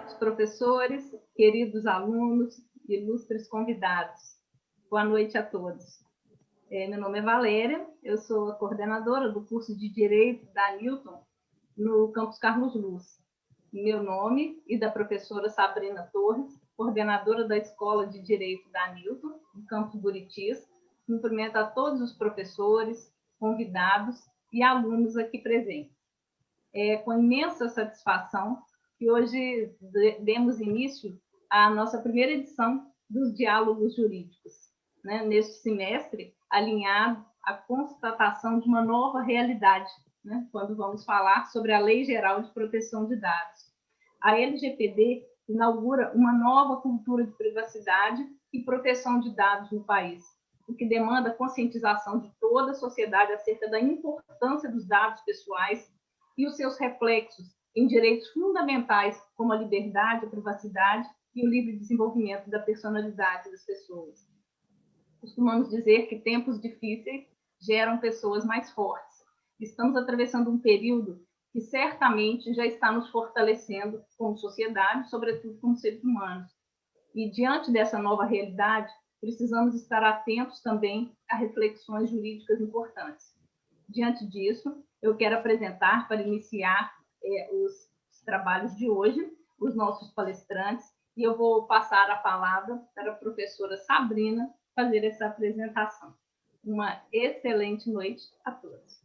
caros professores, queridos alunos, ilustres convidados. Boa noite a todos. Meu nome é Valéria, eu sou a coordenadora do curso de Direito da Newton no campus Carlos Luz. Meu nome e da professora Sabrina Torres, coordenadora da Escola de Direito da Newton, no campus Buritis, cumprimento a todos os professores, convidados e alunos aqui presentes. É com imensa satisfação que hoje demos início à nossa primeira edição dos Diálogos Jurídicos, né, neste semestre, alinhado à constatação de uma nova realidade, né, quando vamos falar sobre a Lei Geral de Proteção de Dados. A LGPD inaugura uma nova cultura de privacidade e proteção de dados no país, o que demanda a conscientização de toda a sociedade acerca da importância dos dados pessoais e os seus reflexos em direitos fundamentais, como a liberdade, a privacidade e o livre desenvolvimento da personalidade das pessoas. Costumamos dizer que tempos difíceis geram pessoas mais fortes. Estamos atravessando um período que certamente já está nos fortalecendo como sociedade, sobretudo como seres humanos. E, diante dessa nova realidade, precisamos estar atentos também a reflexões jurídicas importantes. Diante disso, eu quero apresentar, para iniciar os trabalhos de hoje, os nossos palestrantes, e eu vou passar a palavra para a professora Sabrina fazer essa apresentação. Uma excelente noite a todos.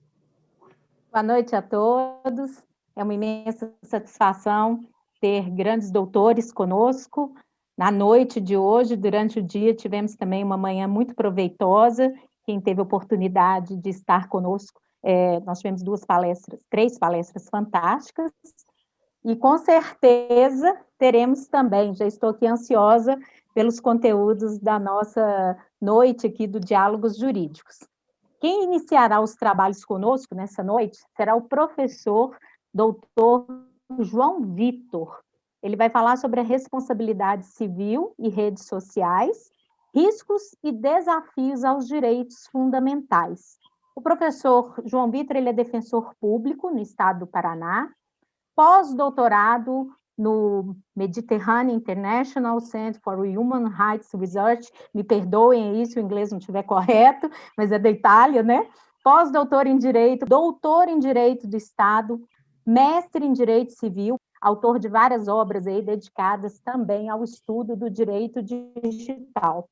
Boa noite a todos. É uma imensa satisfação ter grandes doutores conosco. Na noite de hoje, durante o dia, tivemos também uma manhã muito proveitosa. Quem teve a oportunidade de estar conosco, nós tivemos três palestras fantásticas, e com certeza teremos também, já estou aqui ansiosa pelos conteúdos da nossa noite aqui do Diálogos Jurídicos. Quem iniciará os trabalhos conosco nessa noite será o professor doutor João Vitor. Ele vai falar sobre a responsabilidade civil e redes sociais, riscos e desafios aos direitos fundamentais. O professor João Vitor, ele é defensor público no estado do Paraná, pós-doutorado no Mediterranean International Center for Human Rights Research, me perdoem aí se o inglês não estiver correto, mas é da Itália, né? Pós-doutor em Direito, doutor em Direito do Estado, mestre em Direito Civil, autor de várias obras aí dedicadas também ao estudo do direito digital.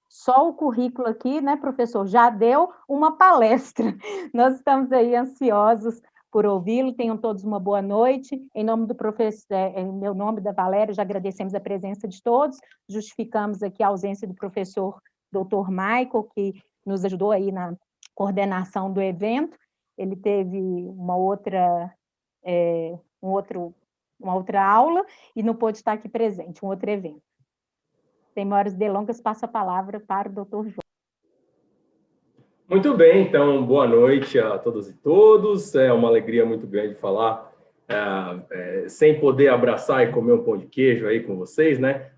Só o currículo aqui, né, professor, já deu uma palestra. Nós estamos aí ansiosos por ouvi-lo. Tenham todos uma boa noite. Em nome do professor, em meu nome da Valéria, já agradecemos a presença de todos, justificamos aqui a ausência do professor Dr. Michael, que nos ajudou aí na coordenação do evento. Ele teve uma outra aula e não pôde estar aqui presente, um outro evento. Sem maiores delongas, passo a palavra para o Dr. João. Muito bem, então, boa noite a todas e todos. É uma alegria muito grande falar, sem poder abraçar e comer um pão de queijo aí com vocês, né,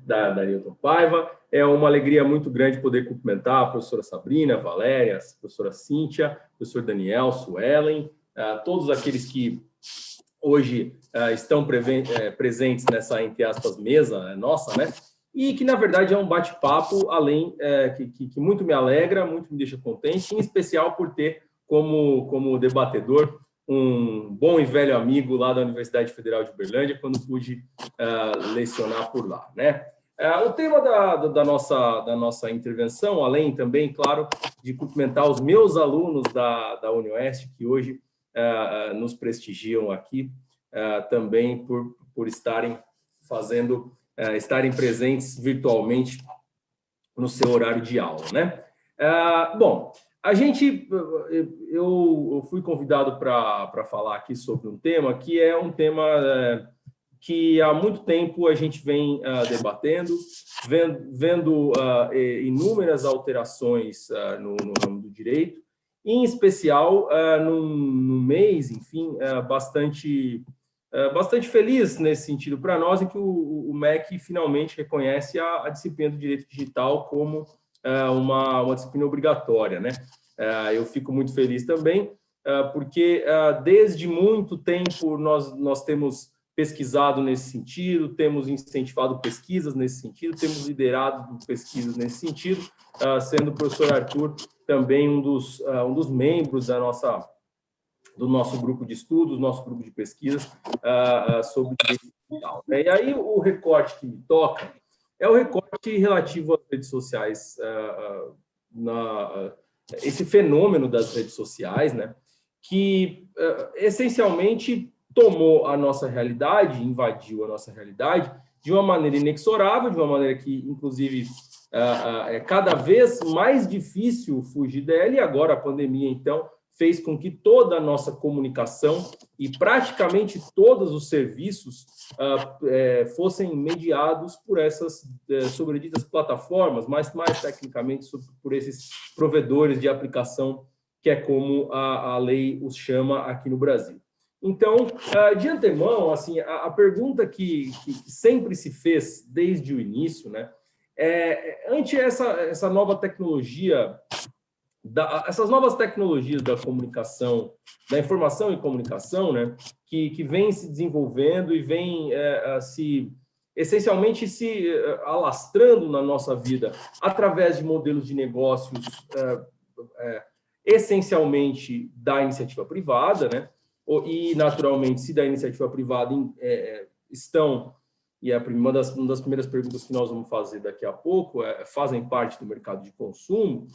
da Newton Paiva. É uma alegria muito grande poder cumprimentar a professora Sabrina, a Valéria, a professora Cíntia, o professor Daniel, Suelen, todos aqueles que hoje estão presentes nessa, entre aspas, mesa nossa, né? E que, na verdade, é um bate-papo, além que muito me alegra, muito me deixa contente, em especial por ter como debatedor um bom e velho amigo lá da Universidade Federal de Uberlândia, quando pude lecionar por lá, né? O tema da nossa intervenção, além também, claro, de cumprimentar os meus alunos da UniOeste, que hoje nos prestigiam aqui, também por estarem estarem presentes virtualmente no seu horário de aula, né? Bom, eu fui convidado para falar aqui sobre um tema que é um tema que há muito tempo a gente vem debatendo, vendo inúmeras alterações no ramo do direito, em especial num mês, enfim, bastante feliz nesse sentido para nós, em que o MEC finalmente reconhece a disciplina do direito digital como uma disciplina obrigatória, né? Eu fico muito feliz também, porque desde muito tempo nós temos pesquisado nesse sentido, temos incentivado pesquisas nesse sentido, temos liderado pesquisas nesse sentido, sendo o professor Arthur também um dos membros do nosso grupo de estudos, nosso grupo de pesquisas sobre direito digital. E aí o recorte que me toca é o recorte relativo às redes sociais, esse fenômeno das redes sociais, né, que essencialmente tomou a nossa realidade, invadiu a nossa realidade de uma maneira inexorável, de uma maneira que, inclusive, é cada vez mais difícil fugir dela, e agora a pandemia, então, fez com que toda a nossa comunicação e praticamente todos os serviços fossem mediados por essas sobreditas plataformas, mas mais tecnicamente por esses provedores de aplicação, que é como a lei os chama aqui no Brasil. Então, de antemão, assim, a pergunta que sempre se fez desde o início, né, ante essa nova tecnologia, essas novas tecnologias da comunicação, da informação e comunicação, né, que vem se desenvolvendo e vem essencialmente se alastrando na nossa vida através de modelos de negócios essencialmente da iniciativa privada, né, e, naturalmente, se da iniciativa privada estão, e uma das primeiras perguntas que nós vamos fazer daqui a pouco, fazem parte do mercado de consumo,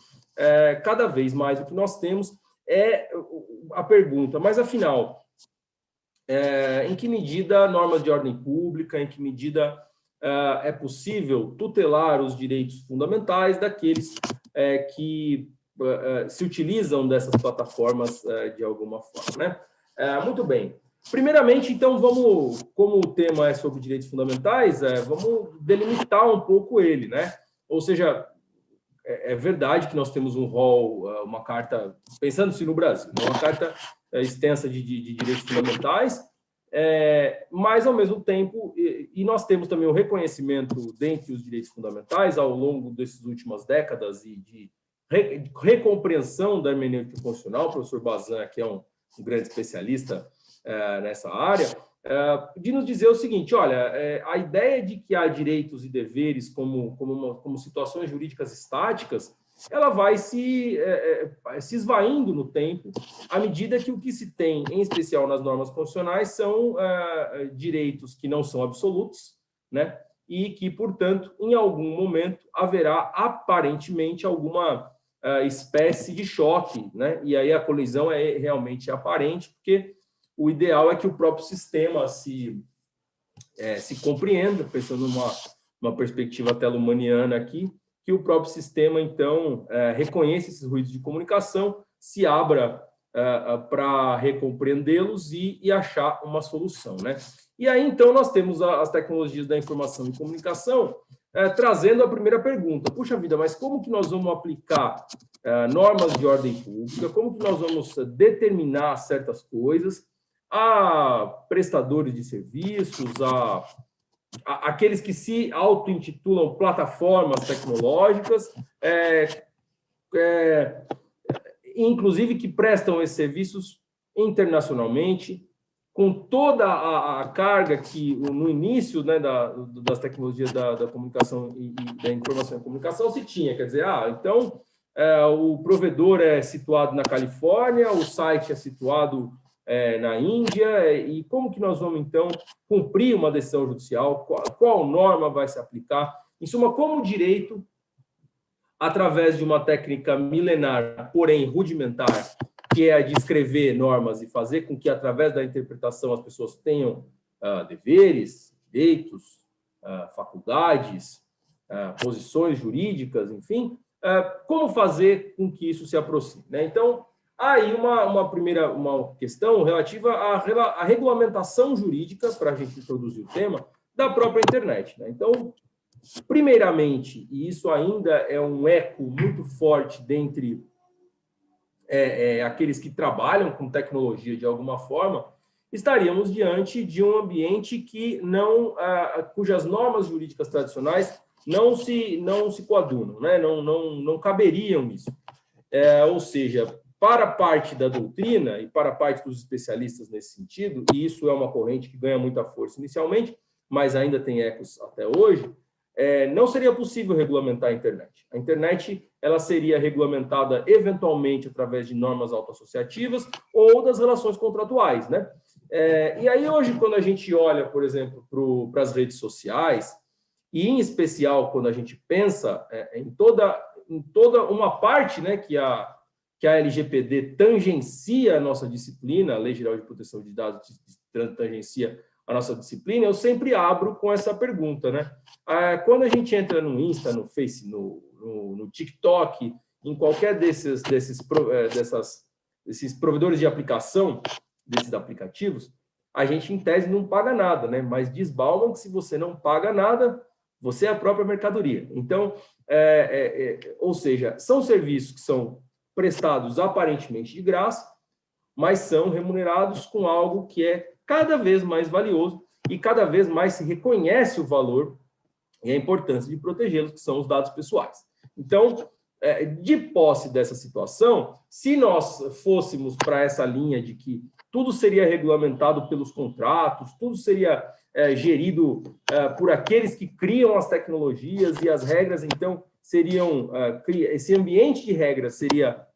cada vez mais o que nós temos é a pergunta, mas, afinal, em que medida normas de ordem pública, em que medida é possível tutelar os direitos fundamentais daqueles que se utilizam dessas plataformas de alguma forma, né? Muito bem. Primeiramente, então, como o tema é sobre direitos fundamentais, vamos delimitar um pouco ele, né? Ou seja, é verdade que nós temos um rol, uma carta, pensando-se no Brasil, uma carta extensa de direitos fundamentais, mas, ao mesmo tempo, e nós temos também o reconhecimento dentre os direitos fundamentais ao longo dessas últimas décadas e de recompreensão da hermenêutica constitucional. O professor Bazan, que é um grande especialista nessa área, de nos dizer o seguinte: olha, a ideia de que há direitos e deveres como situações jurídicas estáticas, ela vai se esvaindo no tempo, à medida que o que se tem, em especial nas normas constitucionais, são direitos que não são absolutos, né? E que, portanto, em algum momento haverá aparentemente alguma espécie de choque, né? E aí a colisão é realmente aparente, porque o ideal é que o próprio sistema se compreenda, pensando numa perspectiva telomaniana aqui, que o próprio sistema, então, reconheça esses ruídos de comunicação, se abra para recompreendê-los e achar uma solução, né? E aí, então, nós temos as tecnologias da informação e comunicação, trazendo a primeira pergunta: puxa vida, mas como que nós vamos aplicar normas de ordem pública, como que nós vamos determinar certas coisas a prestadores de serviços, aqueles que se auto-intitulam plataformas tecnológicas, inclusive que prestam esses serviços internacionalmente, com toda a carga que no início, né, das tecnologias da comunicação e da informação e comunicação se tinha. Quer dizer, então o provedor é situado na Califórnia, o site é situado na Índia, e como que nós vamos, então, cumprir uma decisão judicial, qual norma vai se aplicar, em suma, como o direito, através de uma técnica milenar, porém rudimentar, que é a de escrever normas e fazer com que, através da interpretação, as pessoas tenham deveres, direitos, faculdades, posições jurídicas, enfim, como fazer com que isso se aproxime, né? Então, aí uma primeira questão relativa à regulamentação jurídica, para a gente introduzir o tema, da própria internet, né? Então, primeiramente, e isso ainda é um eco muito forte dentre aqueles que trabalham com tecnologia de alguma forma, estaríamos diante de um ambiente que cujas normas jurídicas tradicionais não se coadunam, né? Não caberiam nisso. Ou seja, para parte da doutrina e para parte dos especialistas nesse sentido, e isso é uma corrente que ganha muita força inicialmente, mas ainda tem ecos até hoje, não seria possível regulamentar a internet. A internet ela seria regulamentada eventualmente através de normas autoassociativas ou das relações contratuais, né? E aí hoje, quando a gente olha, por exemplo, para as redes sociais, e em especial quando a gente pensa em toda uma parte, né, que a LGPD tangencia a nossa disciplina, a Lei Geral de Proteção de Dados tangencia a nossa disciplina, eu sempre abro com essa pergunta, né? Quando a gente entra no Insta, no Face, no TikTok, em qualquer desses provedores de aplicação, desses aplicativos, a gente, em tese, não paga nada, né? Mas desbalmam que se você não paga nada, você é a própria mercadoria. Então, ou seja, são serviços que são prestados aparentemente de graça, mas são remunerados com algo que é cada vez mais valioso e cada vez mais se reconhece o valor e a importância de protegê-los, que são os dados pessoais. Então, de posse dessa situação, se nós fôssemos para essa linha de que tudo seria regulamentado pelos contratos, tudo seria gerido por aqueles que criam as tecnologias e as regras, então, seriam... esse ambiente de regras seria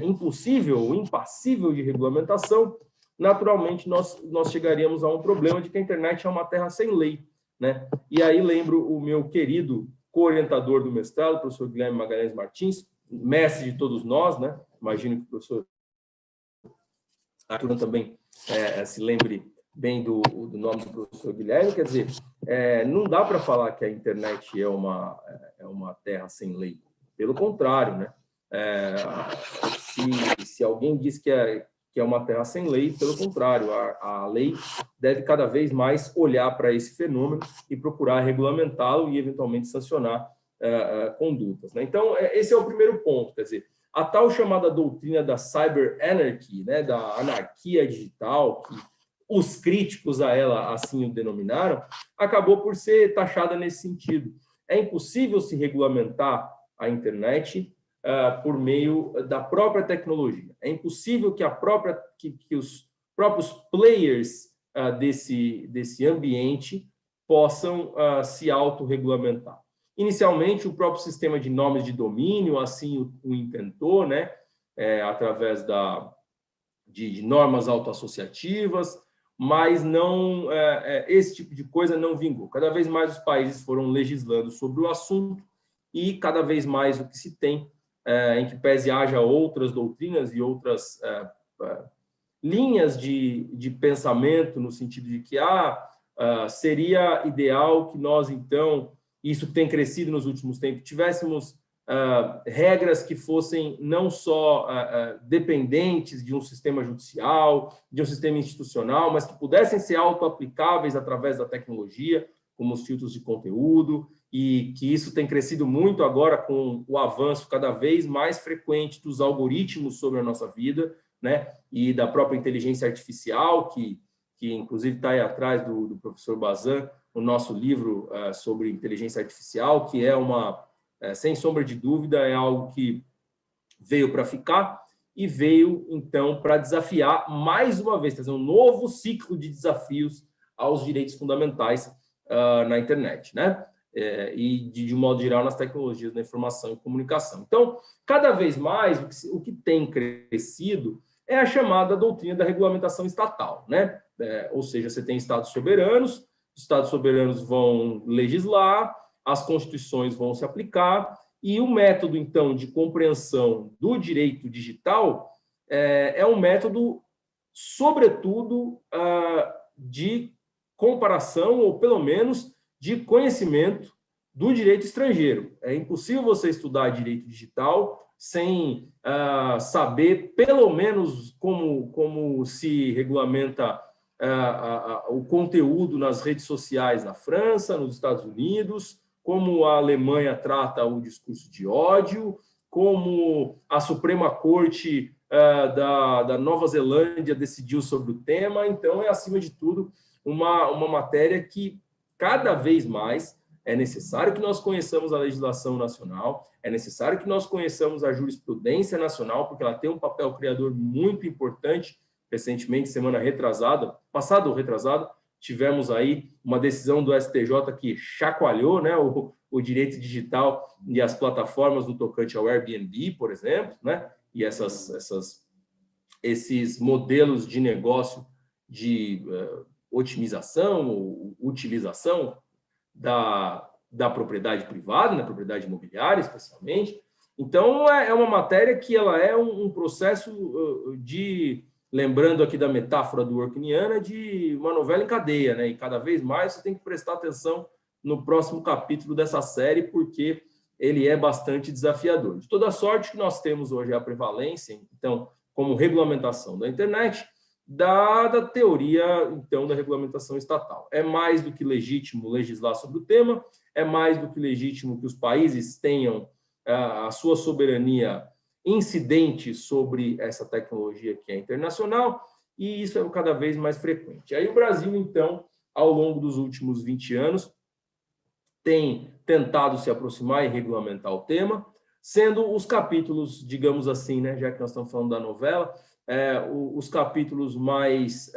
impossível, impassível de regulamentação, naturalmente nós chegaríamos a um problema de que a internet é uma terra sem lei, né? E aí lembro o meu querido co-orientador do mestrado, o professor Guilherme Magalhães Martins, mestre de todos nós, né? Imagino que o professor Arthur também se lembre bem do nome do professor Guilherme. Quer dizer, não dá para falar que a internet é uma terra sem lei. Pelo contrário, né? Se alguém diz que é uma terra sem lei, pelo contrário, a lei deve cada vez mais olhar para esse fenômeno e procurar regulamentá-lo e, eventualmente, sancionar condutas, né? Então, esse é o primeiro ponto, quer dizer, a tal chamada doutrina da cyber anarchy, né, da anarquia digital, que os críticos a ela assim o denominaram, acabou por ser taxada nesse sentido. É impossível se regulamentar a internet por meio da própria tecnologia. É impossível que os próprios players desse ambiente possam se autorregulamentar. Inicialmente, o próprio sistema de nomes de domínio assim o intentou, né, através de normas autoassociativas, mas não esse tipo de coisa não vingou. Cada vez mais os países foram legislando sobre o assunto e cada vez mais o que se tem em que pese haja outras doutrinas e outras linhas de pensamento, no sentido de que seria ideal que nós, então, isso tem crescido nos últimos tempos, tivéssemos regras que fossem não só dependentes de um sistema judicial, de um sistema institucional, mas que pudessem ser auto-aplicáveis através da tecnologia, como os filtros de conteúdo, e que isso tem crescido muito agora com o avanço cada vez mais frequente dos algoritmos sobre a nossa vida, né? E da própria inteligência artificial, que inclusive está aí atrás do professor Bazin, o nosso livro sobre inteligência artificial, que sem sombra de dúvida, é algo que veio para ficar e veio, então, para desafiar, mais uma vez, trazer um novo ciclo de desafios aos direitos fundamentais na internet, né? E, de modo geral, nas tecnologias da informação e comunicação. Então, cada vez mais, o que tem crescido é a chamada doutrina da regulamentação estatal, né? Ou seja, você tem estados soberanos, os estados soberanos vão legislar, as constituições vão se aplicar, e o método, então, de compreensão do direito digital é um método, sobretudo, de comparação, ou pelo menos de conhecimento do direito estrangeiro. É impossível você estudar direito digital sem saber, pelo menos, como se regulamenta o conteúdo nas redes sociais na França, nos Estados Unidos, como a Alemanha trata o discurso de ódio, como a Suprema Corte da Nova Zelândia decidiu sobre o tema. Então, é, acima de tudo, uma matéria que cada vez mais é necessário que nós conheçamos a legislação nacional, é necessário que nós conheçamos a jurisprudência nacional, porque ela tem um papel criador muito importante. Recentemente, semana retrasada, passado ou retrasado, tivemos aí uma decisão do STJ que chacoalhou, né, o direito digital e as plataformas no tocante ao Airbnb, por exemplo, né, e esses modelos de negócio de otimização ou utilização da propriedade privada, na propriedade imobiliária, especialmente. Então, é uma matéria que ela é um processo lembrando aqui da metáfora do Orkniana, de uma novela em cadeia, né? E cada vez mais você tem que prestar atenção no próximo capítulo dessa série, porque ele é bastante desafiador. De toda sorte que nós temos hoje a prevalência, então, como regulamentação da internet, da teoria, então, da regulamentação estatal. É mais do que legítimo legislar sobre o tema, é mais do que legítimo que os países tenham a sua soberania incidente sobre essa tecnologia que é internacional, e isso é cada vez mais frequente. Aí o Brasil, então, ao longo dos últimos 20 anos, tem tentado se aproximar e regulamentar o tema, sendo os capítulos, digamos assim, né, já que nós estamos falando da novela, os capítulos mais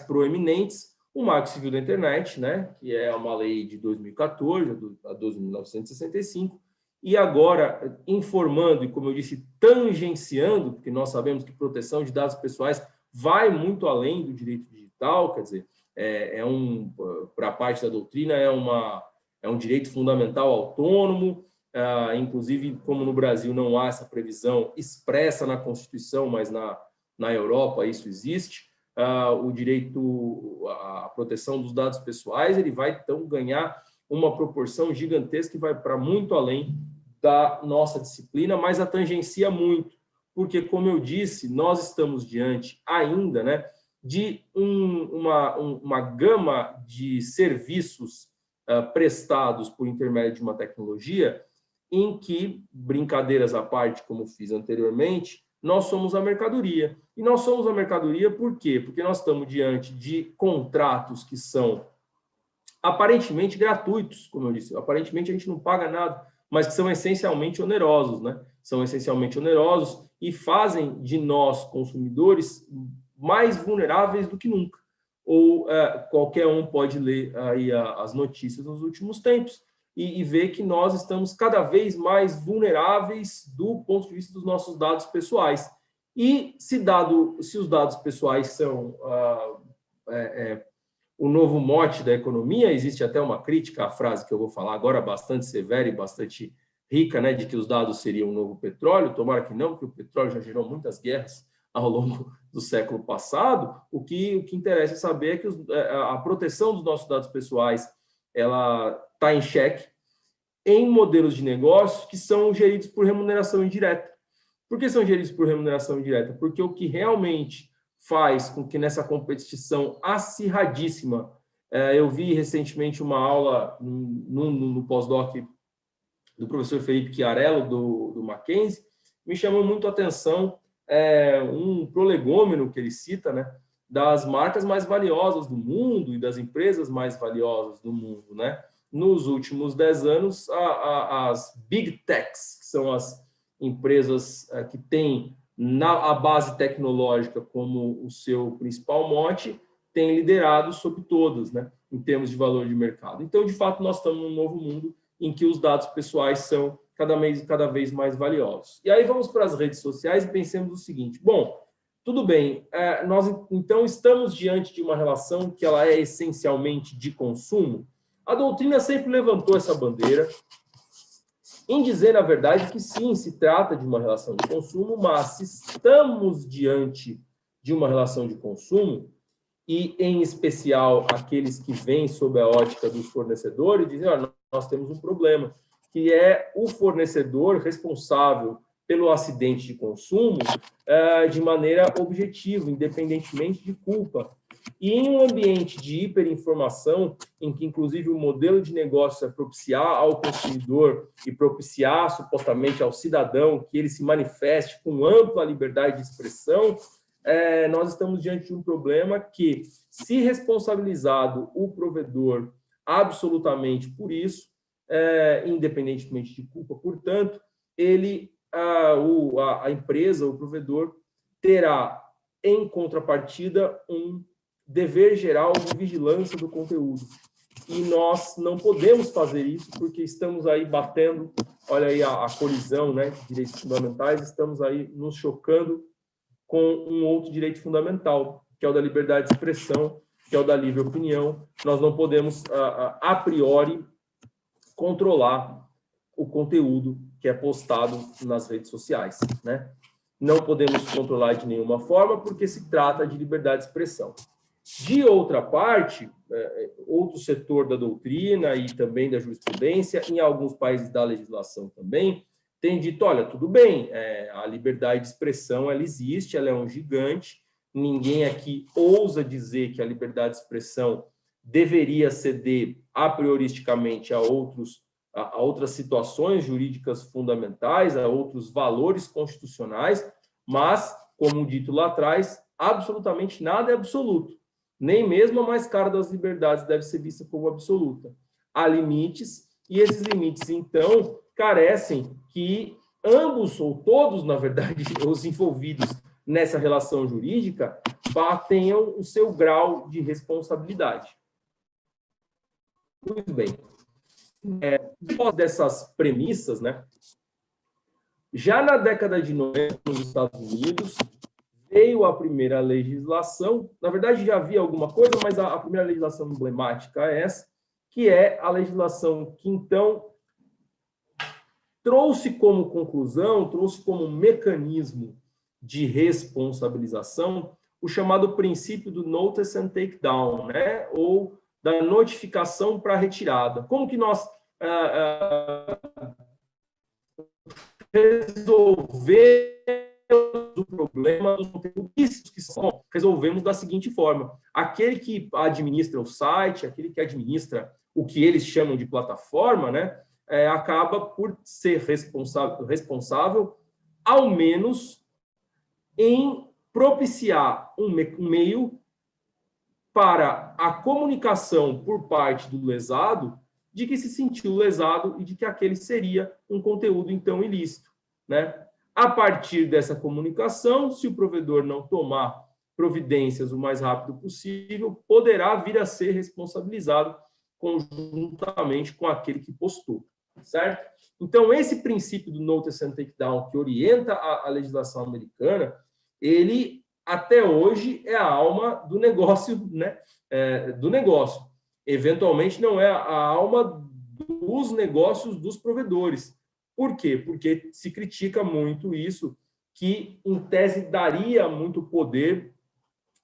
proeminentes, o Marco Civil da Internet, né, que é uma lei de 2014, a 12.965, e agora informando, e como eu disse, tangenciando, porque nós sabemos que proteção de dados pessoais vai muito além do direito digital, quer dizer, para a parte da doutrina, é um direito fundamental autônomo, inclusive, como no Brasil não há essa previsão expressa na Constituição, mas na Europa isso existe, o direito à proteção dos dados pessoais, ele vai, então, ganhar uma proporção gigantesca que vai para muito além da nossa disciplina, mas a tangencia muito, porque, como eu disse, nós estamos diante ainda, né, de uma gama de serviços prestados por intermédio de uma tecnologia em que, brincadeiras à parte, como fiz anteriormente, nós somos a mercadoria. E nós somos a mercadoria por quê? Porque nós estamos diante de contratos que são aparentemente gratuitos, como eu disse, aparentemente a gente não paga nada, mas que são essencialmente onerosos, né? São essencialmente onerosos e fazem de nós, consumidores, mais vulneráveis do que nunca. Ou qualquer um pode ler aí as notícias nos últimos tempos e ver que nós estamos cada vez mais vulneráveis do ponto de vista dos nossos dados pessoais. E se os dados pessoais são o novo mote da economia, existe até uma crítica à frase que eu vou falar agora, bastante severa e bastante rica, né, de que os dados seriam o novo petróleo. Tomara que não, porque o petróleo já gerou muitas guerras ao longo do século passado. O que interessa é saber que a proteção dos nossos dados pessoais ela está em xeque em modelos de negócios que são geridos por remuneração indireta. Por que são geridos por remuneração indireta? Porque o que realmente faz com que nessa competição acirradíssima, eu vi recentemente uma aula no pós-doc do professor Felipe Chiarello, do Mackenzie, me chamou muito a atenção um prolegômeno que ele cita, né, das marcas mais valiosas do mundo e das empresas mais valiosas do mundo, né? Nos últimos 10 anos, as Big Techs, que são as empresas que têm a base tecnológica como o seu principal mote, têm liderado sobre todas, né, em termos de valor de mercado. Então, de fato, nós estamos num novo mundo em que os dados pessoais são cada vez mais valiosos. E aí vamos para as redes sociais e pensemos o seguinte: bom, tudo bem, nós então estamos diante de uma relação que ela é essencialmente de consumo. A doutrina sempre levantou essa bandeira em dizer, na verdade, que sim, se trata de uma relação de consumo, mas se estamos diante de uma relação de consumo, e em especial aqueles que vêm sob a ótica dos fornecedores, dizem, nós temos um problema, que é o fornecedor responsável pelo acidente de consumo de maneira objetiva, independentemente de culpa. E em um ambiente de hiperinformação, em que, inclusive, o modelo de negócio é propiciar ao consumidor e propiciar, supostamente, ao cidadão que ele se manifeste com ampla liberdade de expressão, nós estamos diante de um problema que, se responsabilizado o provedor absolutamente por isso, independentemente de culpa. Portanto, a empresa, o provedor, terá, em contrapartida, um dever geral de vigilância do conteúdo. E nós não podemos fazer isso porque estamos aí batendo, olha aí a colisão, né, de direitos fundamentais, estamos aí nos chocando com um outro direito fundamental, que é o da liberdade de expressão, que é o da livre opinião. Nós não podemos, a priori, controlar o conteúdo que é postado nas redes sociais, né? Não podemos controlar de nenhuma forma, porque se trata de liberdade de expressão. De outra parte, outro setor da doutrina e também da jurisprudência, em alguns países da legislação também, tem dito, olha, tudo bem, a liberdade de expressão, ela existe, ela é um gigante, ninguém aqui ousa dizer que a liberdade de expressão deveria ceder a prioristicamente a outras situações jurídicas fundamentais, a outros valores constitucionais, mas, como dito lá atrás, absolutamente nada é absoluto. Nem mesmo a mais cara das liberdades deve ser vista como absoluta. Há limites, e esses limites, então, carecem que ambos, ou todos, na verdade, os envolvidos nessa relação jurídica, tenham o seu grau de responsabilidade. Muito bem. Depois dessas premissas, né, já na década de 90, nos Estados Unidos, veio a primeira legislação, na verdade já havia alguma coisa, mas a primeira legislação emblemática é essa, que é a legislação que, então, trouxe como conclusão, trouxe como mecanismo de responsabilização o chamado princípio do notice and take down, né? Ou da notificação para retirada. Como que nós resolvemos o problema dos conteúdos que são? Resolvemos da seguinte forma: aquele que administra o site, aquele que administra o que eles chamam de plataforma, né, acaba por ser responsável, ao menos, em propiciar um meio para a comunicação por parte do lesado de que se sentiu lesado e de que aquele seria um conteúdo, então, ilícito, né? A partir dessa comunicação, se o provedor não tomar providências o mais rápido possível, poderá vir a ser responsabilizado conjuntamente com aquele que postou, certo? Então, esse princípio do notice and take down, que orienta a legislação americana, ele, até hoje, é a alma do negócio, né? Do negócio. Eventualmente, não é a alma dos negócios dos provedores. Por quê? Porque se critica muito isso, que, em tese, daria muito poder,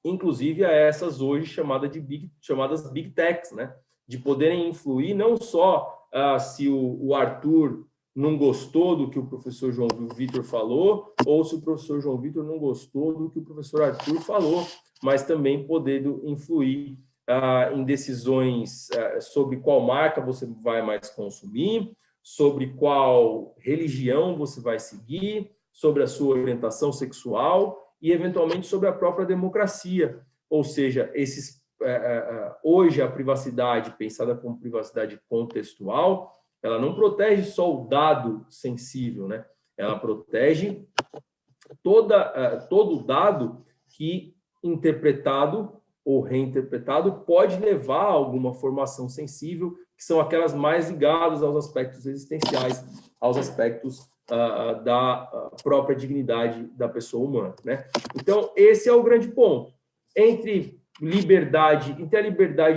inclusive, a essas hoje chamadas Big Techs, né? De poderem influir não só se o Arthur não gostou do que o professor João Vitor falou, ou se o professor João Vitor não gostou do que o professor Arthur falou, mas também poder influir em decisões sobre qual marca você vai mais consumir, sobre qual religião você vai seguir, sobre a sua orientação sexual e, eventualmente, sobre a própria democracia. Ou seja, hoje a privacidade, pensada como privacidade contextual, ela não protege só o dado sensível, né? Ela protege todo dado que, interpretado ou reinterpretado, pode levar a alguma formação sensível, que são aquelas mais ligadas aos aspectos existenciais, aos aspectos da própria dignidade da pessoa humana, né? Então, esse é o grande ponto. Entre a liberdade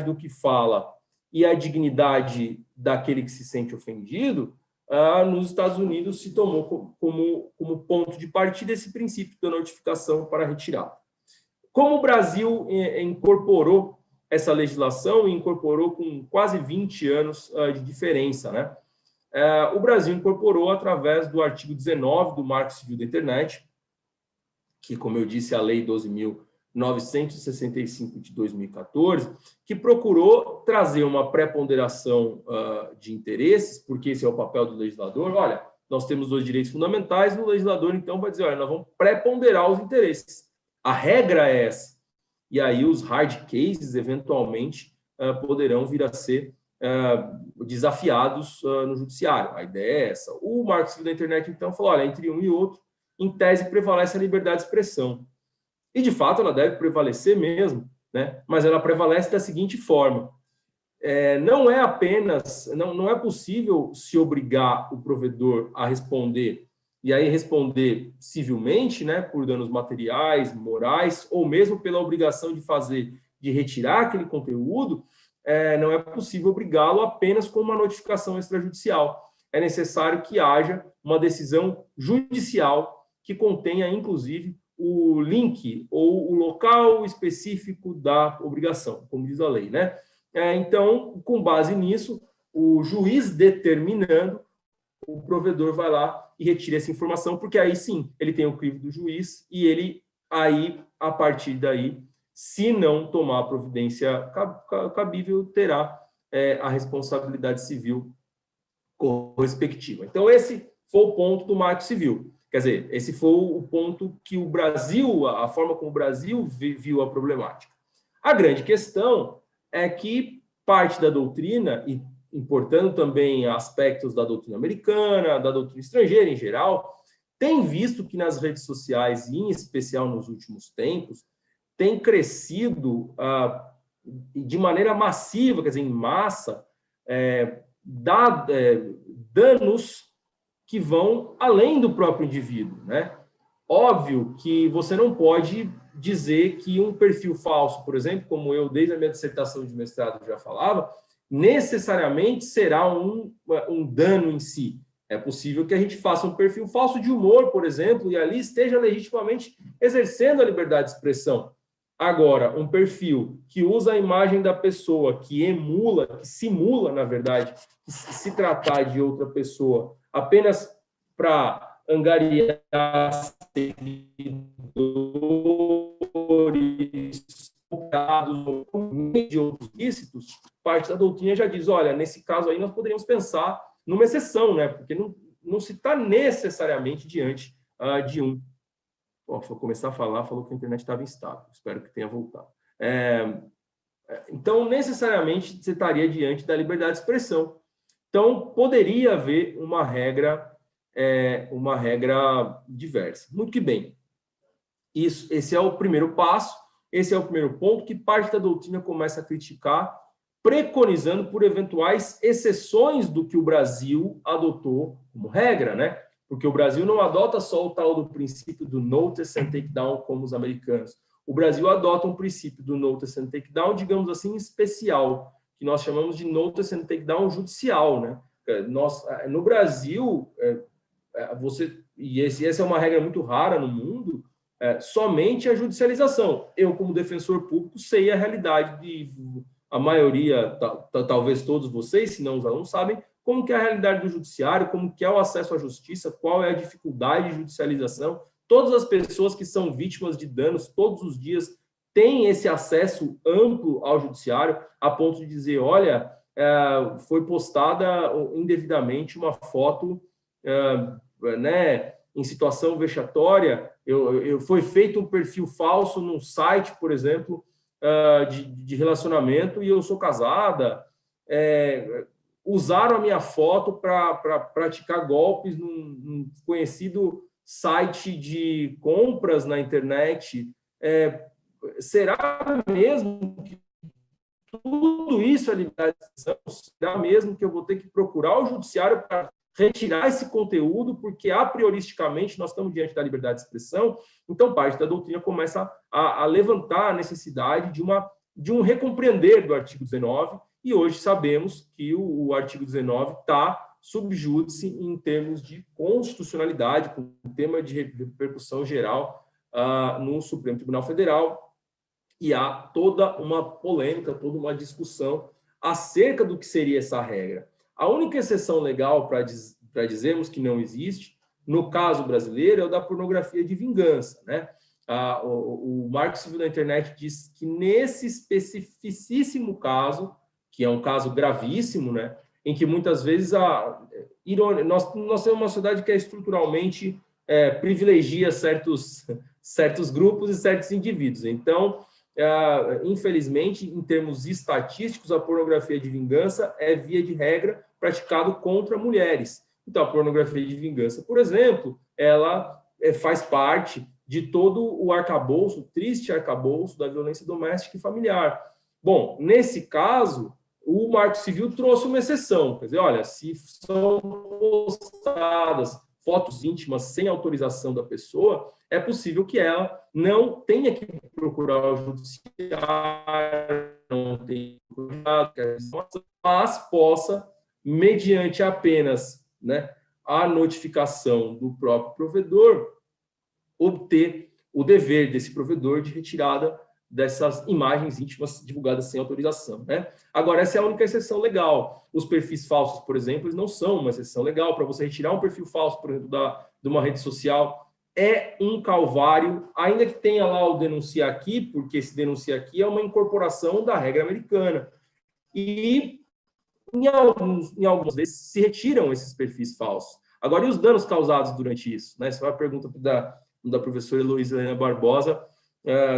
do que fala e a dignidade daquele que se sente ofendido, nos Estados Unidos se tomou como ponto de partida esse princípio da notificação para retirada. Como o Brasil incorporou essa legislação, incorporou com quase 20 anos de diferença, né? O Brasil incorporou através do artigo 19 do Marco Civil da Internet, que, como eu disse, é a Lei 12.965 de 2014, que procurou trazer uma pré-ponderação de interesses, porque esse é o papel do legislador. Olha, nós temos 2 direitos fundamentais, o legislador, então, vai dizer, olha, nós vamos pré-ponderar os interesses. A regra é essa. E aí os hard cases, eventualmente, poderão vir a ser desafiados no judiciário. A ideia é essa. O Marco Civil da Internet, então, falou, olha, entre um e outro, em tese, prevalece a liberdade de expressão. E, de fato, ela deve prevalecer mesmo, né? Mas ela prevalece da seguinte forma. Não é apenas, não é possível se obrigar o provedor a responder, e aí responder civilmente, né, por danos materiais, morais, ou mesmo pela obrigação de retirar aquele conteúdo, não é possível obrigá-lo apenas com uma notificação extrajudicial. É necessário que haja uma decisão judicial que contenha, inclusive, o link ou o local específico da obrigação, como diz a lei, né? Então, com base nisso, o juiz determinando, o provedor vai lá e retira essa informação, porque aí sim, ele tem o crivo do juiz e ele, aí, a partir daí, se não tomar a providência cabível, terá a responsabilidade civil correspectiva. Então, esse foi o ponto do Marco Civil. Quer dizer, esse foi o ponto que o Brasil, a forma como o Brasil viu a problemática. A grande questão é que parte da doutrina, e importando também aspectos da doutrina americana, da doutrina estrangeira em geral, tem visto que nas redes sociais, e em especial nos últimos tempos, tem crescido de maneira massiva, quer dizer, em massa, danos que vão além do próprio indivíduo, né? Óbvio que você não pode dizer que um perfil falso, por exemplo, como eu, desde a minha dissertação de mestrado já falava, necessariamente será um dano em si. É possível que a gente faça um perfil falso de humor, por exemplo, e ali esteja legitimamente exercendo a liberdade de expressão. Agora, um perfil que usa a imagem da pessoa, que emula, que simula, na verdade, que se tratar de outra pessoa, apenas para angariar seguidores, de outros ilícitos, parte da doutrina já diz, olha, nesse caso aí nós poderíamos pensar numa exceção, né? Porque não se está necessariamente diante de um... Bom, se eu começar a falar, falou que a internet estava instável, espero que tenha voltado. Então, necessariamente, você estaria diante da liberdade de expressão. Então, poderia haver uma regra diversa. Muito que bem. Esse é o primeiro passo, esse é o primeiro ponto que parte da doutrina começa a criticar, preconizando por eventuais exceções do que o Brasil adotou como regra, né? Porque o Brasil não adota só o tal do princípio do notice and take down como os americanos. O Brasil adota um princípio do notice and take down, digamos assim, especial, que nós chamamos de notice and take down judicial, né? No Brasil, essa é uma regra muito rara no mundo, somente a judicialização. Eu, como defensor público, sei a realidade a maioria, talvez todos vocês, se não os alunos, sabem como que é a realidade do judiciário, como que é o acesso à justiça, qual é a dificuldade de judicialização. Todas as pessoas que são vítimas de danos todos os dias têm esse acesso amplo ao judiciário, a ponto de dizer, olha, foi postada indevidamente uma foto, né, em situação vexatória, foi feito um perfil falso num site, por exemplo, de relacionamento, e eu sou casada, usaram a minha foto para praticar golpes num conhecido site de compras na internet. Será mesmo que tudo isso é liberdade de expressão? Será mesmo que eu vou ter que procurar o judiciário para retirar esse conteúdo, porque a prioristicamente nós estamos diante da liberdade de expressão? Então, parte da doutrina começa a levantar a necessidade de um recompreender do artigo 19, e hoje sabemos que o artigo 19 está sub júdice em termos de constitucionalidade, com um tema de repercussão geral no Supremo Tribunal Federal, e há toda uma polêmica, toda uma discussão acerca do que seria essa regra. A única exceção legal para dizermos que não existe, no caso brasileiro, é o da pornografia de vingança, né? O Marco Civil da Internet diz que nesse especificíssimo caso, que é um caso gravíssimo, né, em que muitas vezes nós temos uma sociedade que estruturalmente privilegia certos grupos e certos indivíduos. Então, infelizmente, em termos estatísticos, a pornografia de vingança é, via de regra, praticado contra mulheres. Então, a pornografia de vingança, por exemplo, ela faz parte de todo o arcabouço, o triste arcabouço da violência doméstica e familiar. Bom, nesse caso, o Marco Civil trouxe uma exceção. Quer dizer, olha, se são postadas fotos íntimas sem autorização da pessoa, é possível que ela não tenha que procurar o judiciário, não tenha que procurar, mas possa, mediante apenas, né, a notificação do próprio provedor, obter o dever desse provedor de retirada dessas imagens íntimas divulgadas sem autorização, né? Agora, essa é a única exceção legal. Os perfis falsos, por exemplo, eles não são uma exceção legal. Para você retirar um perfil falso, por exemplo, de uma rede social, é um calvário, ainda que tenha lá o denunciar aqui, porque esse denunciar aqui é uma incorporação da regra americana. E em algumas vezes se retiram esses perfis falsos. Agora, e os danos causados durante isso? Né? Essa foi a pergunta da professora Heloísa Helena Barbosa,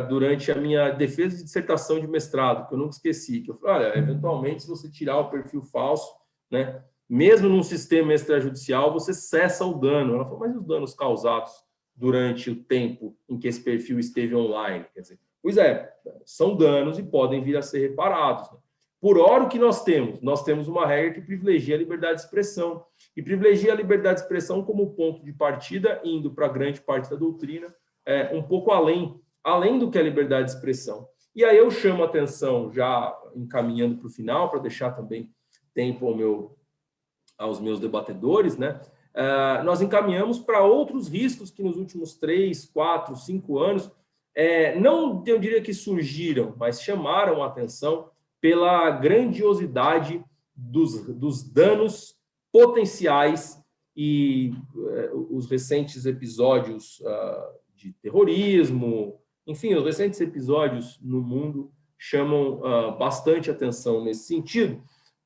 durante a minha defesa de dissertação de mestrado, que eu nunca esqueci, que eu falei, olha, eventualmente, se você tirar o perfil falso, né, mesmo num sistema extrajudicial, você cessa o dano. Ela falou, mas e os danos causados durante o tempo em que esse perfil esteve online? Quer dizer, pois é, são danos e podem vir a ser reparados. Né? Por hora, o que nós temos? Nós temos uma regra que privilegia a liberdade de expressão, e privilegia a liberdade de expressão como ponto de partida, indo para grande parte da doutrina, um pouco além do que a liberdade de expressão. E aí eu chamo a atenção, já encaminhando para o final, para deixar também tempo aos meus debatedores, né? Nós encaminhamos para outros riscos que nos últimos 3, 4, 5 anos, não, eu diria que surgiram, mas chamaram a atenção pela grandiosidade dos danos potenciais e os recentes episódios de terrorismo, enfim, os recentes episódios no mundo chamam bastante atenção nesse sentido,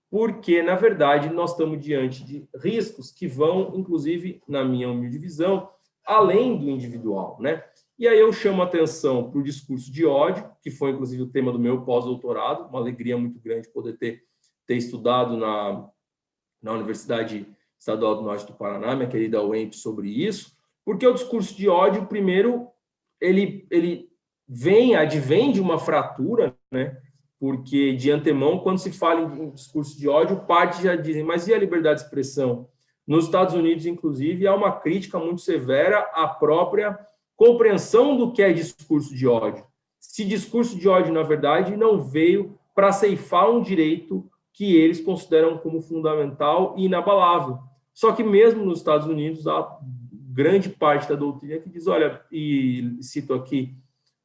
porque, na verdade, nós estamos diante de riscos que vão, inclusive, na minha humilde visão, além do individual, né? E aí eu chamo a atenção para o discurso de ódio, que foi, inclusive, o tema do meu pós-doutorado, uma alegria muito grande poder ter estudado na Universidade Estadual do Norte do Paraná, minha querida UEMP, sobre isso, porque o discurso de ódio, primeiro, ele advém de uma fratura, né? Porque, de antemão, quando se fala em discurso de ódio, parte já dizem, mas e a liberdade de expressão? Nos Estados Unidos, inclusive, há uma crítica muito severa à própria compreensão do que é discurso de ódio. Se discurso de ódio, na verdade, não veio para ceifar um direito que eles consideram como fundamental e inabalável. Só que mesmo nos Estados Unidos, há grande parte da doutrina que diz, olha, e cito aqui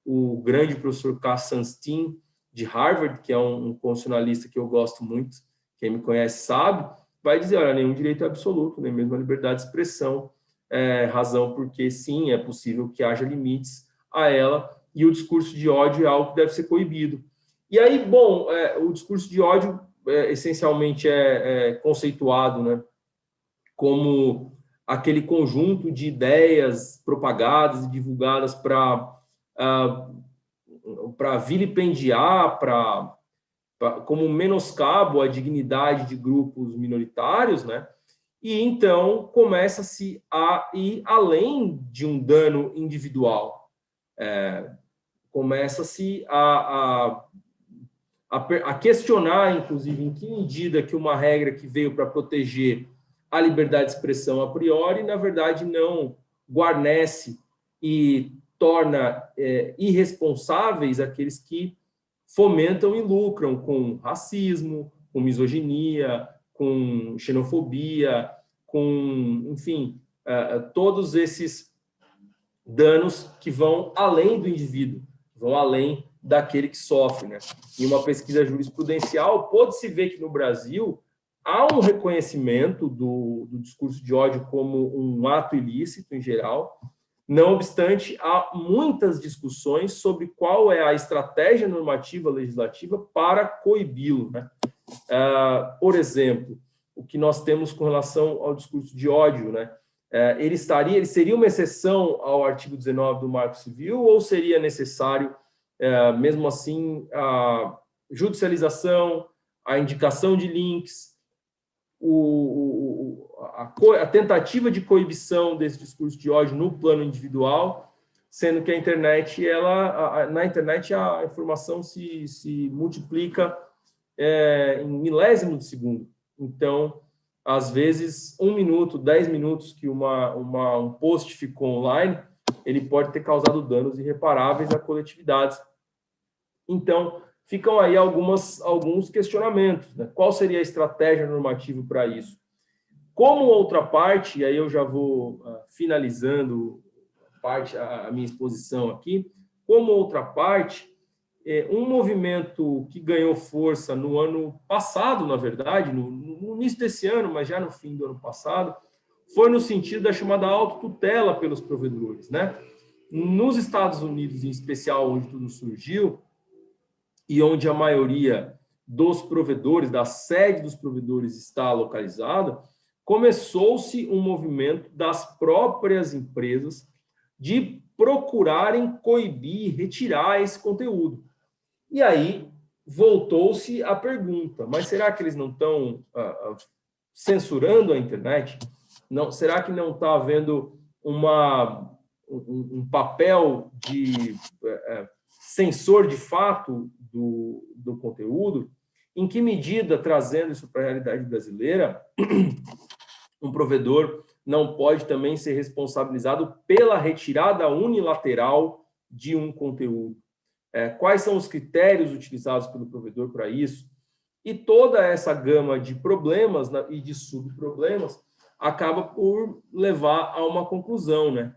o grande professor Cass Sunstein, de Harvard, que é um constitucionalista que eu gosto muito, quem me conhece sabe, vai dizer, olha, nenhum direito é absoluto, nem mesmo a liberdade de expressão, razão porque, sim, é possível que haja limites a ela, e o discurso de ódio é algo que deve ser coibido. E aí, bom, o discurso de ódio, essencialmente, é conceituado, né, como aquele conjunto de ideias propagadas e divulgadas para vilipendiar, como menoscabo à dignidade de grupos minoritários, né? E então começa-se a ir além de um dano individual. Começa-se a questionar, inclusive, em que medida que uma regra que veio para proteger a liberdade de expressão a priori, na verdade, não guarnece e torna irresponsáveis aqueles que fomentam e lucram com racismo, com misoginia, com xenofobia, com, enfim, todos esses danos que vão além do indivíduo, vão além daquele que sofre, né? Em uma pesquisa jurisprudencial, pôde-se ver que no Brasil há um reconhecimento do discurso de ódio como um ato ilícito em geral. Não obstante, há muitas discussões sobre qual é a estratégia normativa legislativa para coibi-lo, né? Por exemplo, o que nós temos com relação ao discurso de ódio, né? Ele seria uma exceção ao artigo 19 do Marco Civil ou seria necessário mesmo assim, a judicialização, a indicação de links, a tentativa de coibição desse discurso de ódio no plano individual, sendo que na internet a informação se multiplica em milésimo de segundo. Então, às vezes, 1 minuto, 10 minutos que um post ficou online, ele pode ter causado danos irreparáveis a coletividades. Então, ficam aí alguns questionamentos, né? Qual seria a estratégia normativa para isso? Como outra parte, e aí eu já vou finalizando a minha exposição aqui, como outra parte, um movimento que ganhou força no ano passado, na verdade, no início desse ano, mas já no fim do ano passado, foi no sentido da chamada autotutela pelos provedores, né? Nos Estados Unidos, em especial, onde tudo surgiu, e onde a maioria dos provedores, da sede dos provedores está localizada, começou-se um movimento das próprias empresas de procurarem coibir, retirar esse conteúdo. E aí voltou-se a pergunta, mas será que eles não estão censurando a internet? Não, será que não está havendo um papel de censor de fato do conteúdo? Em que medida, trazendo isso para a realidade brasileira, um provedor não pode também ser responsabilizado pela retirada unilateral de um conteúdo? Quais são os critérios utilizados pelo provedor para isso? E toda essa gama de problemas e de subproblemas acaba por levar a uma conclusão, né?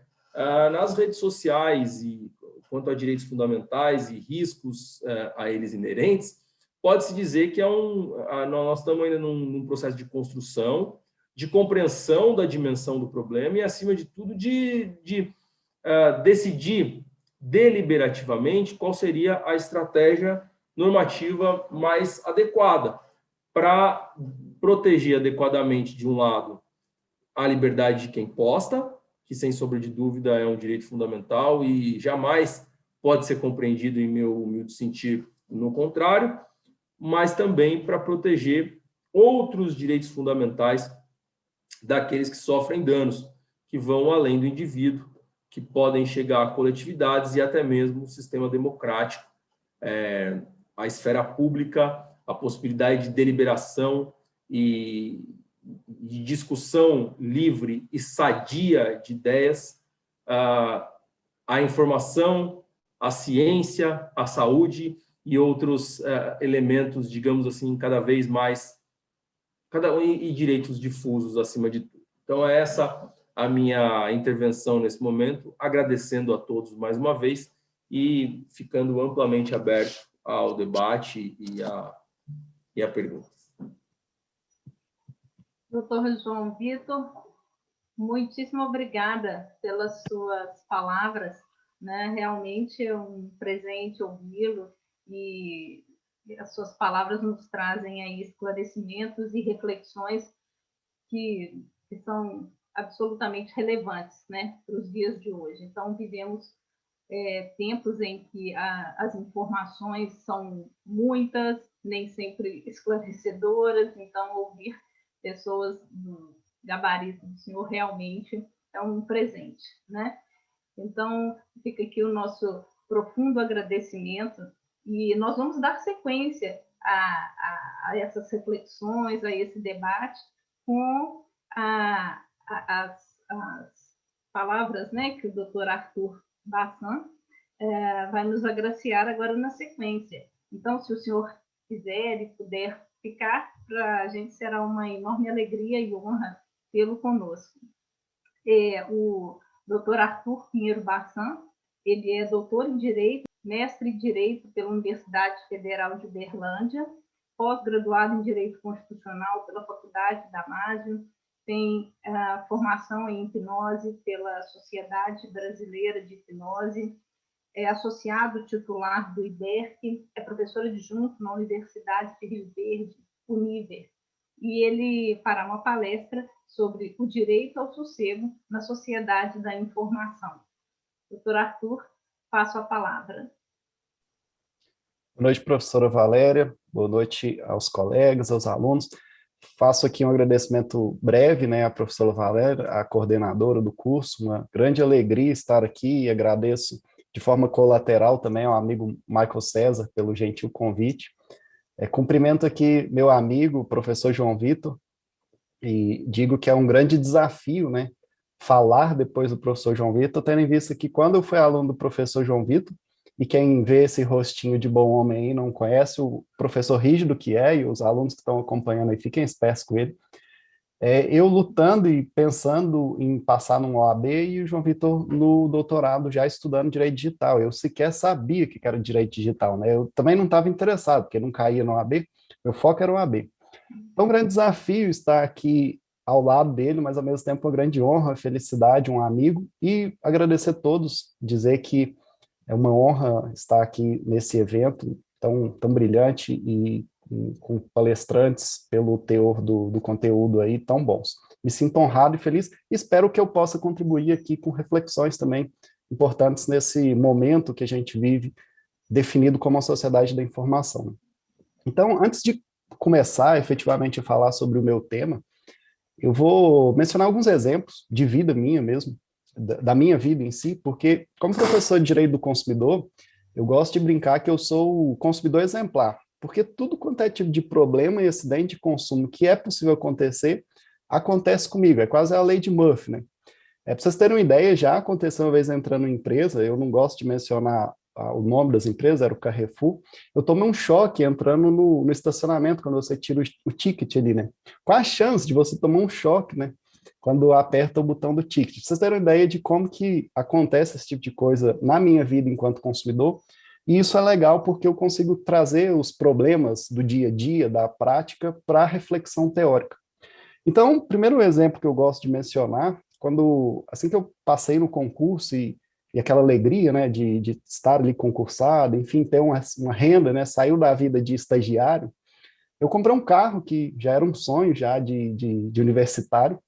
Nas redes sociais, e quanto a direitos fundamentais e riscos a eles inerentes, pode-se dizer que nós estamos ainda num processo de construção, de compreensão da dimensão do problema e, acima de tudo, de decidir deliberativamente qual seria a estratégia normativa mais adequada para proteger adequadamente, de um lado, a liberdade de quem posta, que, sem sombra de dúvida, é um direito fundamental e jamais pode ser compreendido, em meu humilde sentir, no contrário, mas também para proteger outros direitos fundamentais daqueles que sofrem danos, que vão além do indivíduo, que podem chegar a coletividades e até mesmo o sistema democrático, a esfera pública, a possibilidade de deliberação e de discussão livre e sadia de ideias, a informação, a ciência, a saúde e outros elementos, digamos assim, cada vez mais, e direitos difusos acima de tudo. Então, é essa a minha intervenção nesse momento, agradecendo a todos mais uma vez e ficando amplamente aberto ao debate e a perguntas. Doutor João Vitor, muitíssimo obrigada pelas suas palavras, né? Realmente é um presente ouvi-lo e as suas palavras nos trazem aí esclarecimentos e reflexões que são absolutamente relevantes, né, para os dias de hoje. Então, vivemos tempos em que as informações são muitas, nem sempre esclarecedoras, então ouvir pessoas do gabarito do senhor realmente é um presente, né? Então, fica aqui o nosso profundo agradecimento e nós vamos dar sequência a essas reflexões, a esse debate, com as palavras, né, que o doutor Arthur Bassan vai nos agraciar agora na sequência. Então, se o senhor quiser e puder ficar, para a gente será uma enorme alegria e honra tê-lo conosco. O doutor Arthur Pinheiro Bassan, ele é doutor em Direito, mestre em Direito pela Universidade Federal de Uberlândia, pós-graduado em Direito Constitucional pela Faculdade Damásio, tem formação em hipnose pela Sociedade Brasileira de Hipnose, é associado titular do IBERC, é professor adjunto na Universidade de Rio Verde, Univer, e ele fará uma palestra sobre o direito ao sossego na sociedade da informação. Doutor Arthur, passo a palavra. Boa noite, professora Valéria. Boa noite aos colegas, aos alunos. Faço aqui um agradecimento breve, né, à professora Valéria, a coordenadora do curso. Uma grande alegria estar aqui e agradeço de forma colateral também ao amigo Michael César pelo gentil convite. Cumprimento aqui meu amigo, o professor João Vitor, e digo que é um grande desafio, né, falar depois do professor João Vitor, tendo em vista que quando eu fui aluno do professor João Vitor, e quem vê esse rostinho de bom homem aí não conhece o professor rígido que é, e os alunos que estão acompanhando aí fiquem espertos com ele, eu lutando e pensando em passar num OAB e o João Vitor no doutorado já estudando direito digital. Eu sequer sabia que era direito digital, né? Eu também não estava interessado, porque não caía no OAB, meu foco era o OAB. Então, um grande desafio estar aqui ao lado dele, mas ao mesmo tempo uma grande honra, felicidade, um amigo, e agradecer a todos, dizer que é uma honra estar aqui nesse evento tão brilhante e com palestrantes pelo teor do conteúdo aí tão bons. Me sinto honrado e feliz, espero que eu possa contribuir aqui com reflexões também importantes nesse momento que a gente vive, definido como a sociedade da informação. Então, antes de começar efetivamente a falar sobre o meu tema, eu vou mencionar alguns exemplos de vida minha mesmo, da minha vida em si, porque como professor de direito do consumidor, eu gosto de brincar que eu sou o consumidor exemplar, porque tudo quanto é tipo de problema e acidente de consumo que é possível acontecer, acontece comigo, é quase a lei de Murphy, né? Para vocês terem uma ideia, já aconteceu uma vez entrando em empresa, eu não gosto de mencionar o nome das empresas, era o Carrefour, eu tomei um choque entrando no estacionamento, quando você tira o ticket ali, né? Qual a chance de você tomar um choque, né? Quando aperta o botão do ticket. Pra vocês terem uma ideia de como que acontece esse tipo de coisa na minha vida enquanto consumidor, e isso é legal porque eu consigo trazer os problemas do dia a dia, da prática, para a reflexão teórica. Então, o primeiro exemplo que eu gosto de mencionar, assim que eu passei no concurso e aquela alegria, né, de estar ali concursado, enfim, ter uma renda, né, saiu da vida de estagiário, eu comprei um carro que já era um sonho já de universitário,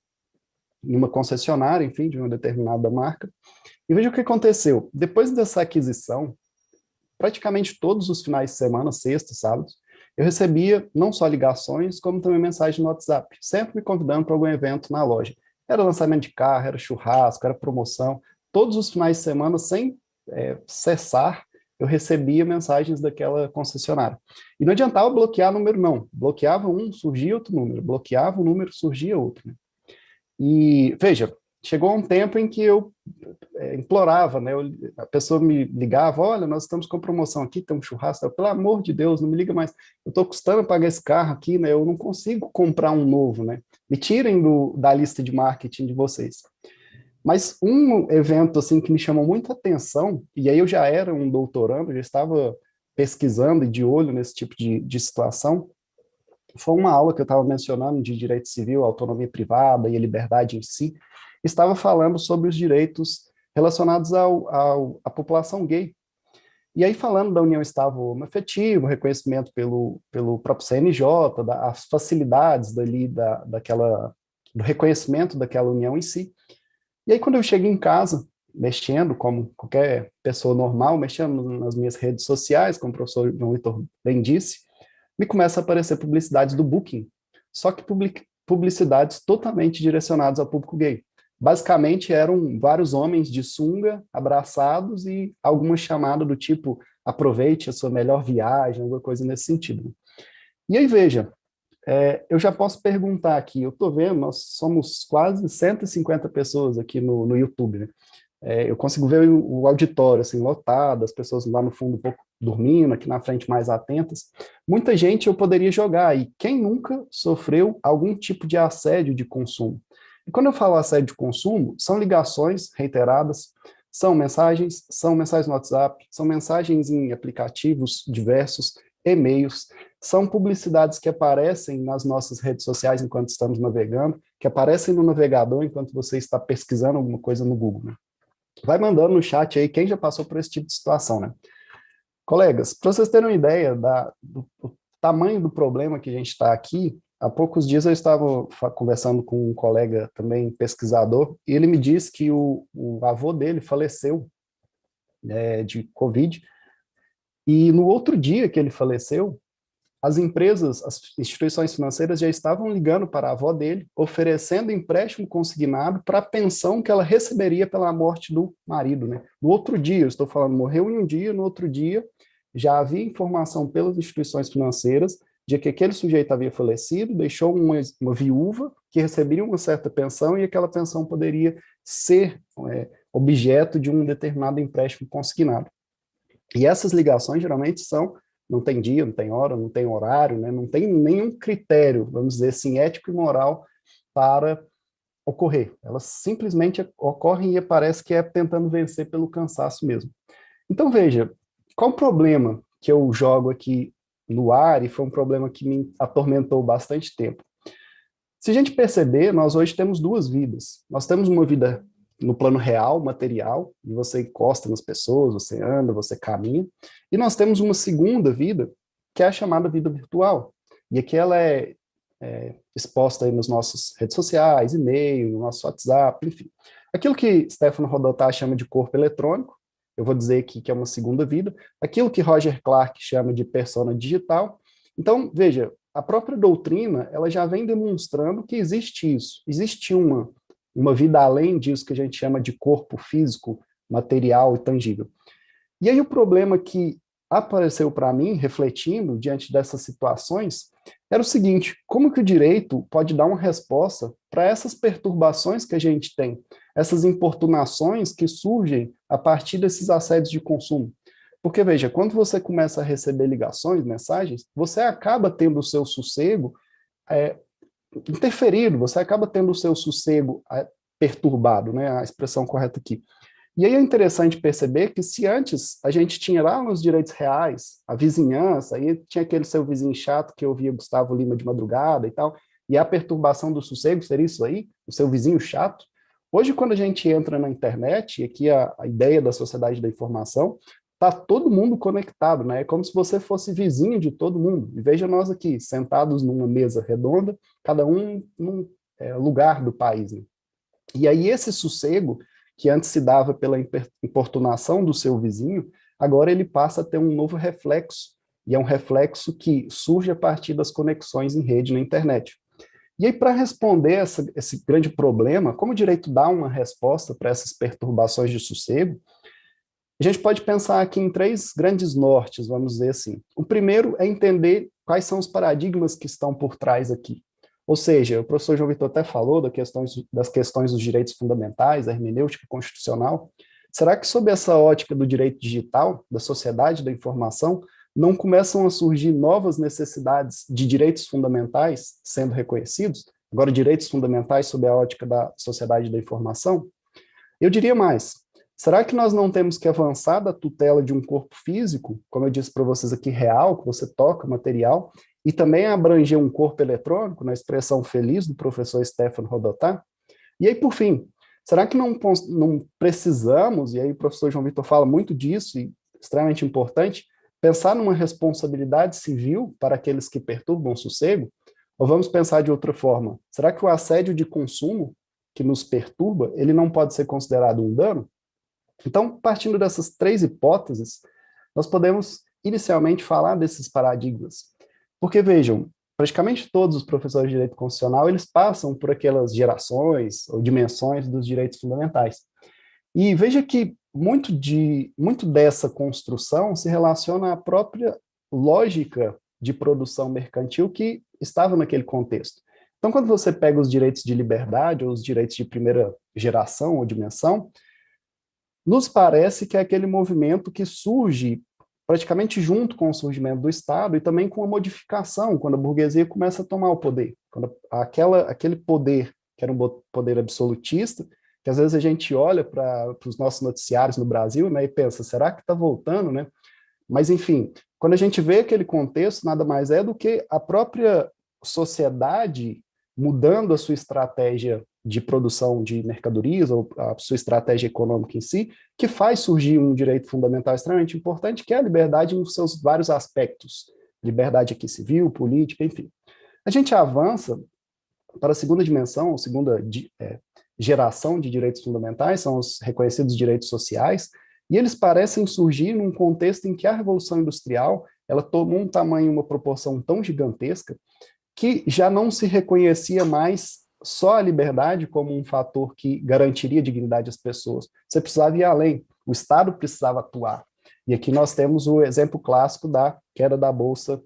em uma concessionária, enfim, de uma determinada marca. E veja o que aconteceu. Depois dessa aquisição, praticamente todos os finais de semana, sexta, sábados, eu recebia não só ligações, como também mensagens no WhatsApp, sempre me convidando para algum evento na loja. Era lançamento de carro, era churrasco, era promoção. Todos os finais de semana, sem cessar, eu recebia mensagens daquela concessionária. E não adiantava bloquear número, não. Bloqueava um, surgia outro número. Bloqueava um número, surgia outro. Né? E, veja, chegou um tempo em que eu implorava, né? A pessoa me ligava, olha, nós estamos com promoção aqui, tem um churrasco, pelo amor de Deus, não me liga mais, eu estou custando pagar esse carro aqui, né? Eu não consigo comprar um novo, né? Me tirem da lista de marketing de vocês. Mas um evento, assim, que me chamou muita atenção, e aí eu já era um doutorando, já estava pesquisando e de olho nesse tipo de situação, foi uma aula que eu estava mencionando de direito civil, autonomia privada e a liberdade em si, estava falando sobre os direitos relacionados à população gay. E aí falando da união estável homoafetiva, o reconhecimento pelo próprio CNJ, as facilidades do reconhecimento daquela união em si. E aí quando eu cheguei em casa, mexendo como qualquer pessoa normal, mexendo nas minhas redes sociais, como o professor João Vitor bem disse, me começa a aparecer publicidades do Booking, só que publicidades totalmente direcionadas ao público gay. Basicamente eram vários homens de sunga, abraçados e alguma chamada do tipo aproveite a sua melhor viagem, alguma coisa nesse sentido. E aí, veja, eu já posso perguntar aqui, eu estou vendo, nós somos quase 150 pessoas aqui no YouTube, né? Eu consigo ver o auditório assim, lotado, as pessoas lá no fundo um pouco dormindo, aqui na frente mais atentas. Muita gente eu poderia jogar, e quem nunca sofreu algum tipo de assédio de consumo? E quando eu falo assédio de consumo, são ligações reiteradas, são mensagens no WhatsApp, são mensagens em aplicativos diversos, e-mails, são publicidades que aparecem nas nossas redes sociais enquanto estamos navegando, que aparecem no navegador enquanto você está pesquisando alguma coisa no Google, né? Vai mandando no chat aí quem já passou por esse tipo de situação, né? Colegas, para vocês terem uma ideia do tamanho do problema que a gente está aqui, há poucos dias eu estava conversando com um colega também pesquisador, e ele me disse que o avô dele faleceu de Covid, E no outro dia que ele faleceu, as empresas, as instituições financeiras já estavam ligando para a avó dele, oferecendo empréstimo consignado para a pensão que ela receberia pela morte do marido, né? No outro dia, eu estou falando, morreu em um dia, no outro dia, já havia informação pelas instituições financeiras de que aquele sujeito havia falecido, deixou uma viúva que receberia uma certa pensão e aquela pensão poderia ser objeto de um determinado empréstimo consignado. E essas ligações geralmente não tem dia, não tem hora, não tem horário, né? Não tem nenhum critério, vamos dizer assim, ético e moral para ocorrer. Elas simplesmente ocorrem e parece que é tentando vencer pelo cansaço mesmo. Então, veja, qual o problema que eu jogo aqui no ar, e foi um problema que me atormentou bastante tempo? Se a gente perceber, nós hoje temos duas vidas. Nós temos uma vida no plano real, material, e você encosta nas pessoas, você anda, você caminha, e nós temos uma segunda vida, que é a chamada vida virtual. E aqui ela é exposta aí nas nossas redes sociais, e-mail, no nosso WhatsApp, enfim. Aquilo que Stefano Rodotà chama de corpo eletrônico, eu vou dizer aqui que é uma segunda vida, aquilo que Roger Clark chama de persona digital. Então, veja, a própria doutrina, ela já vem demonstrando que existe isso, existe uma vida além disso que a gente chama de corpo físico, material e tangível. E aí o problema que apareceu para mim, refletindo diante dessas situações, era o seguinte: como que o direito pode dar uma resposta para essas perturbações que a gente tem, essas importunações que surgem a partir desses assédios de consumo? Porque, veja, quando você começa a receber ligações, mensagens, você acaba tendo o seu sossego interferido, você acaba tendo o seu sossego perturbado, né, a expressão correta aqui. E aí é interessante perceber que se antes a gente tinha lá nos direitos reais, a vizinhança, aí tinha aquele seu vizinho chato que ouvia Gustavo Lima de madrugada e tal, e a perturbação do sossego seria isso aí, o seu vizinho chato. Hoje, quando a gente entra na internet, e aqui a ideia da sociedade da informação, está todo mundo conectado, né? É como se você fosse vizinho de todo mundo. E veja nós aqui, sentados numa mesa redonda, cada um num lugar do país, né? E aí esse sossego, que antes se dava pela importunação do seu vizinho, agora ele passa a ter um novo reflexo, e é um reflexo que surge a partir das conexões em rede na internet. E aí, para responder esse grande problema, como o direito dá uma resposta para essas perturbações de sossego, a gente pode pensar aqui em três grandes nortes, vamos dizer assim. O primeiro é entender quais são os paradigmas que estão por trás aqui. Ou seja, o professor João Vitor até falou das questões dos direitos fundamentais, da hermenêutica constitucional. Será que, sob essa ótica do direito digital, da sociedade da informação, não começam a surgir novas necessidades de direitos fundamentais sendo reconhecidos? Agora, direitos fundamentais sob a ótica da sociedade da informação? Eu diria mais. Será que nós não temos que avançar da tutela de um corpo físico, como eu disse para vocês aqui, real, que você toca, material, e também abranger um corpo eletrônico, na expressão feliz do professor Stefano Rodotà? E aí, por fim, será que não precisamos, e aí o professor João Vitor fala muito disso, e extremamente importante, pensar numa responsabilidade civil para aqueles que perturbam o sossego? Ou vamos pensar de outra forma? Será que o assédio de consumo que nos perturba, ele não pode ser considerado um dano? Então, partindo dessas três hipóteses, nós podemos inicialmente falar desses paradigmas. Porque, vejam, praticamente todos os professores de direito constitucional, eles passam por aquelas gerações ou dimensões dos direitos fundamentais. E veja que muito dessa construção se relaciona à própria lógica de produção mercantil que estava naquele contexto. Então, quando você pega os direitos de liberdade ou os direitos de primeira geração ou dimensão, nos parece que é aquele movimento que surge praticamente junto com o surgimento do Estado e também com a modificação, quando a burguesia começa a tomar o poder. Quando aquele poder, que era um poder absolutista, que às vezes a gente olha para os nossos noticiários no Brasil, né, e pensa, será que está voltando, né? Mas, enfim, quando a gente vê aquele contexto, nada mais é do que a própria sociedade mudando a sua estratégia de produção de mercadorias, ou a sua estratégia econômica em si, que faz surgir um direito fundamental extremamente importante, que é a liberdade nos seus vários aspectos. Liberdade aqui civil, política, enfim. A gente avança para a segunda dimensão, a segunda geração de direitos fundamentais, são os reconhecidos direitos sociais, E eles parecem surgir num contexto em que a Revolução Industrial ela tomou um tamanho, uma proporção tão gigantesca, que já não se reconhecia mais só a liberdade como um fator que garantiria dignidade às pessoas. Você precisava ir além, o Estado precisava atuar. E aqui nós temos o exemplo clássico da queda da Bolsa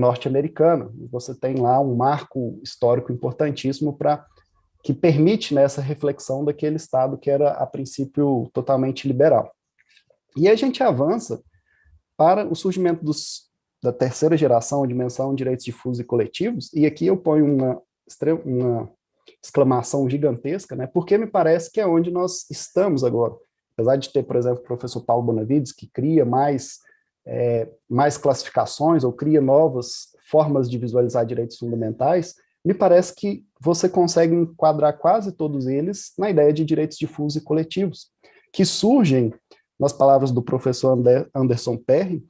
norte-americana. Você tem lá um marco histórico importantíssimo que permite nessa reflexão daquele Estado que era, a princípio, totalmente liberal. E a gente avança para o surgimento da terceira geração, a dimensão de direitos difusos e coletivos, e aqui eu ponho uma exclamação gigantesca, né, porque me parece que é onde nós estamos agora. Apesar de ter, por exemplo, o professor Paulo Bonavides, que cria mais classificações ou cria novas formas de visualizar direitos fundamentais, me parece que você consegue enquadrar quase todos eles na ideia de direitos difusos e coletivos, que surgem, nas palavras do professor Anderson Perry,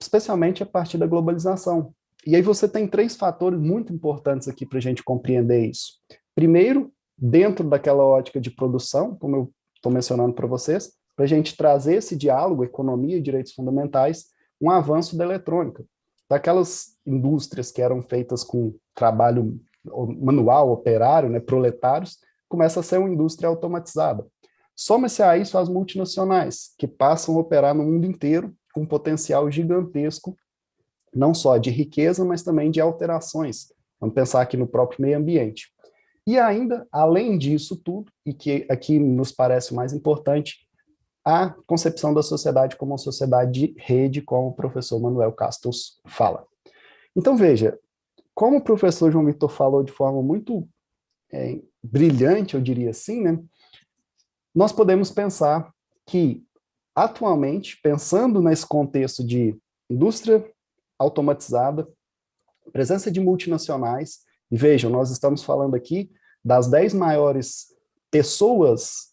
especialmente a partir da globalização. E aí você tem 3 fatores muito importantes aqui para a gente compreender isso. Primeiro, dentro daquela ótica de produção, como eu estou mencionando para vocês, para a gente trazer esse diálogo, economia e direitos fundamentais, um avanço da eletrônica. Daquelas indústrias que eram feitas com trabalho manual, operário, né, proletários, começa a ser uma indústria automatizada. Soma-se a isso as multinacionais, que passam a operar no mundo inteiro com um potencial gigantesco, não só de riqueza, mas também de alterações. Vamos pensar aqui no próprio meio ambiente. E ainda, além disso tudo, e que aqui nos parece o mais importante, a concepção da sociedade como uma sociedade de rede, como o professor Manuel Castells fala. Então, veja, como o professor João Vitor falou de forma muito brilhante, eu diria assim, né, nós podemos pensar que, atualmente, pensando nesse contexto de indústria automatizada, presença de multinacionais, e vejam, nós estamos falando aqui das 10 maiores pessoas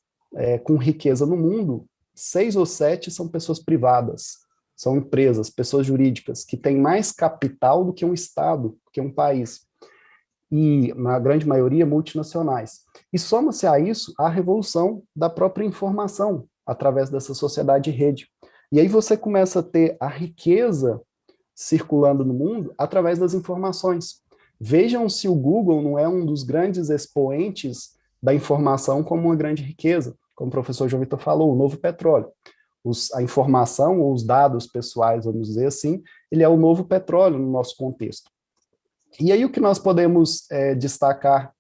com riqueza no mundo, 6 ou 7 são pessoas privadas, são empresas, pessoas jurídicas, que têm mais capital do que um Estado, que um país, e, na grande maioria, multinacionais. E soma-se a isso a revolução da própria informação, através dessa sociedade de rede. E aí você começa a ter a riqueza circulando no mundo através das informações. Vejam se o Google não é um dos grandes expoentes da informação como uma grande riqueza, como o professor João Vitor falou, o novo petróleo. A informação, ou os dados pessoais, vamos dizer assim, ele é o novo petróleo no nosso contexto. E aí o que nós podemos destacar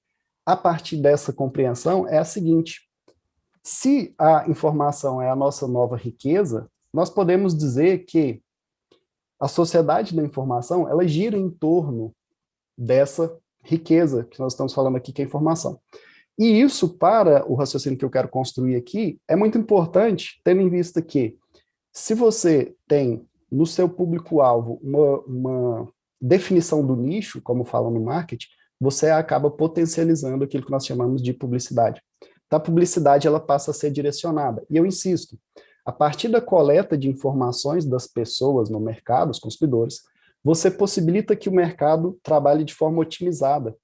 a partir dessa compreensão é a seguinte: se a informação é a nossa nova riqueza, nós podemos dizer que a sociedade da informação, ela gira em torno dessa riqueza que nós estamos falando aqui, que é a informação. E isso, para o raciocínio que eu quero construir aqui, é muito importante, tendo em vista que, se você tem no seu público-alvo uma definição do nicho, como falam no marketing, você acaba potencializando aquilo que nós chamamos de publicidade. Então, a publicidade ela passa a ser direcionada. E eu insisto, a partir da coleta de informações das pessoas no mercado, os consumidores, você possibilita que o mercado trabalhe de forma otimizada,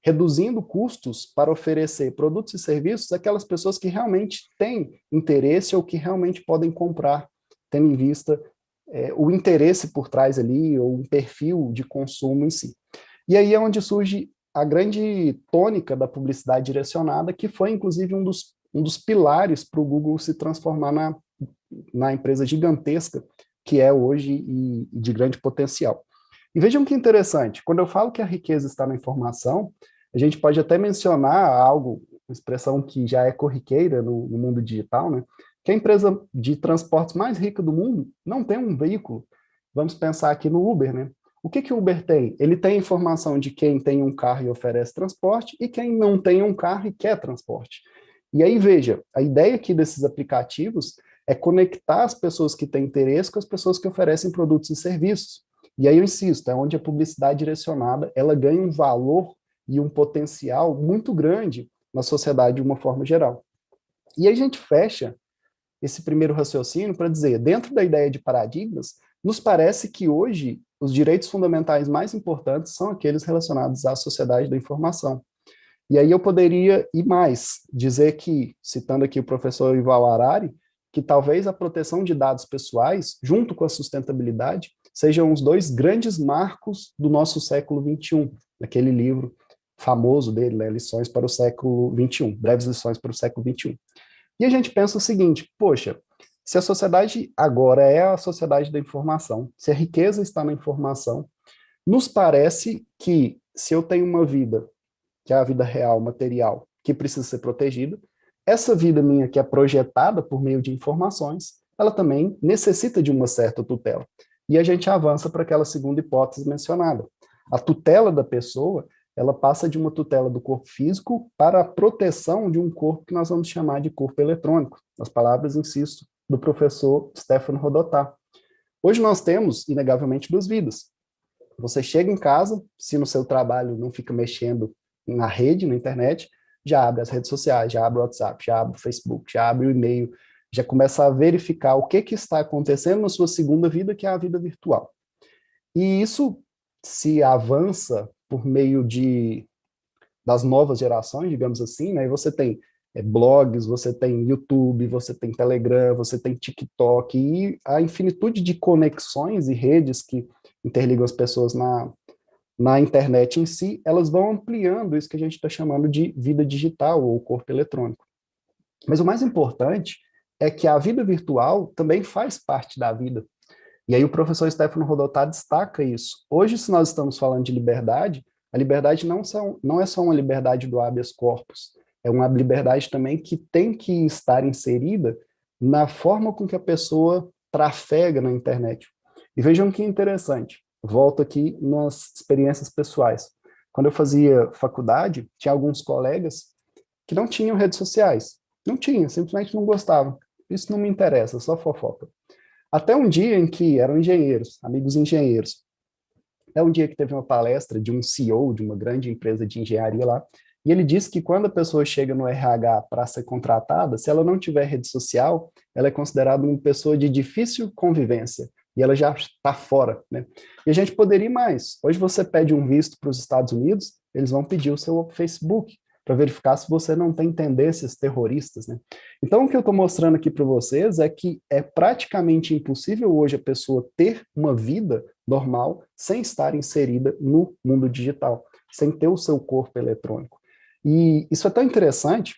reduzindo custos para oferecer produtos e serviços àquelas pessoas que realmente têm interesse ou que realmente podem comprar, tendo em vista o interesse por trás ali, ou um perfil de consumo em si. E aí é onde surge a grande tônica da publicidade direcionada, que foi, inclusive, um dos pilares para o Google se transformar na empresa gigantesca que é hoje e de grande potencial. E vejam que interessante, quando eu falo que a riqueza está na informação, a gente pode até mencionar algo, uma expressão que já é corriqueira no mundo digital, né? Que a empresa de transportes mais rica do mundo não tem um veículo. Vamos pensar aqui no Uber, né? O que o Uber tem? Ele tem informação de quem tem um carro e oferece transporte e quem não tem um carro e quer transporte. E aí, veja, a ideia aqui desses aplicativos é conectar as pessoas que têm interesse com as pessoas que oferecem produtos e serviços. E aí eu insisto, é onde a publicidade direcionada, ela ganha um valor e um potencial muito grande na sociedade de uma forma geral. E aí a gente fecha esse primeiro raciocínio para dizer, dentro da ideia de paradigmas, nos parece que hoje os direitos fundamentais mais importantes são aqueles relacionados à sociedade da informação. E aí eu poderia ir mais, dizer que, citando aqui o professor Yuval Harari, que talvez a proteção de dados pessoais, junto com a sustentabilidade, sejam os dois grandes marcos do nosso século XXI, naquele livro famoso dele, né, Lições para o século XXI, Breves Lições para o século XXI. E a gente pensa o seguinte, poxa, se a sociedade agora é a sociedade da informação, se a riqueza está na informação, nos parece que se eu tenho uma vida, que é a vida real, material, que precisa ser protegida, essa vida minha que é projetada por meio de informações, ela também necessita de uma certa tutela. E a gente avança para aquela segunda hipótese mencionada. A tutela da pessoa, ela passa de uma tutela do corpo físico para a proteção de um corpo que nós vamos chamar de corpo eletrônico. As palavras, insisto, do professor Stefano Rodotà. Hoje nós temos, inegavelmente, duas vidas. Você chega em casa, se no seu trabalho não fica mexendo na rede, na internet, já abre as redes sociais, já abre o WhatsApp, já abre o Facebook, já abre o e-mail, já começa a verificar o que está acontecendo na sua segunda vida, que é a vida virtual. E isso se avança por meio das novas gerações, digamos assim, né? E você tem blogs, você tem YouTube, você tem Telegram, você tem TikTok, e a infinitude de conexões e redes que interligam as pessoas na internet em si, elas vão ampliando isso que a gente está chamando de vida digital ou corpo eletrônico. Mas o mais importante é que a vida virtual também faz parte da vida. E aí o professor Stefano Rodotà destaca isso. Hoje, se nós estamos falando de liberdade, a liberdade não é só uma liberdade do habeas corpus, é uma liberdade também que tem que estar inserida na forma com que a pessoa trafega na internet. E vejam que interessante, volto aqui nas experiências pessoais. Quando eu fazia faculdade, tinha alguns colegas que não tinham redes sociais. Não tinham, simplesmente não gostavam. Isso não me interessa, só fofoca. Até um dia em que eram engenheiros, amigos engenheiros. É um dia que teve uma palestra de um CEO de uma grande empresa de engenharia lá, e ele disse que quando a pessoa chega no RH para ser contratada, se ela não tiver rede social, ela é considerada uma pessoa de difícil convivência, e ela já está fora, né? E a gente poderia ir mais. Hoje você pede um visto para os Estados Unidos, eles vão pedir o seu Facebook, para verificar se você não tem tendências terroristas, né? Então, o que eu estou mostrando aqui para vocês é que é praticamente impossível hoje a pessoa ter uma vida normal sem estar inserida no mundo digital, sem ter o seu corpo eletrônico. E isso é tão interessante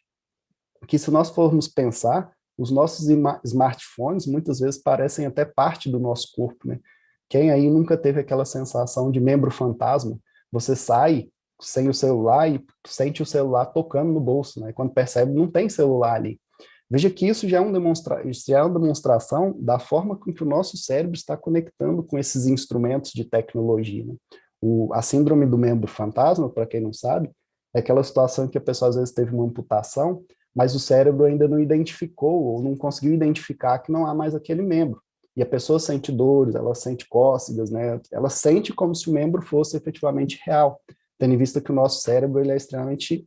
que, se nós formos pensar, os nossos smartphones muitas vezes parecem até parte do nosso corpo, né? Quem aí nunca teve aquela sensação de membro fantasma? Você sai sem o celular e sente o celular tocando no bolso, né? Quando percebe, não tem celular ali. Veja que isso já é uma demonstração da forma com que o nosso cérebro está conectando com esses instrumentos de tecnologia, né? A síndrome do membro fantasma, para quem não sabe, é aquela situação em que a pessoa às vezes teve uma amputação, mas o cérebro ainda não identificou ou não conseguiu identificar que não há mais aquele membro. E a pessoa sente dores, ela sente cócegas, né? Ela sente como se o membro fosse efetivamente real, tendo em vista que o nosso cérebro ele é extremamente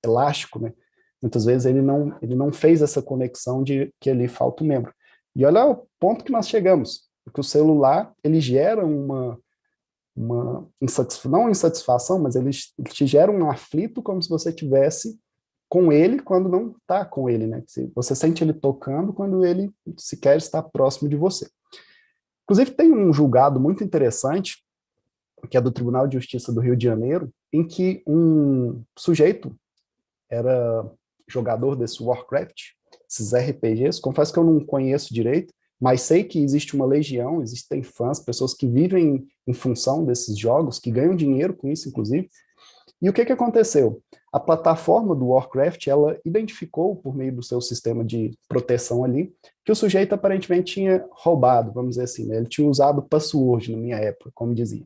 elástico, né? Muitas vezes ele não fez essa conexão de que ali falta um membro. E olha o ponto que nós chegamos, porque o celular ele gera não insatisfação, mas ele te gera um aflito como se você tivesse com ele quando não está com ele, né? Você sente ele tocando quando ele sequer está próximo de você. Inclusive tem um julgado muito interessante, que é do Tribunal de Justiça do Rio de Janeiro, em que um sujeito era jogador desse Warcraft, esses RPGs, confesso que eu não conheço direito, mas sei que existe uma legião, existem fãs, pessoas que vivem em função desses jogos, que ganham dinheiro com isso, inclusive. E o que aconteceu? A plataforma do Warcraft, ela identificou, por meio do seu sistema de proteção ali, que o sujeito aparentemente tinha roubado, vamos dizer assim, né? Ele tinha usado password na minha época, como dizia.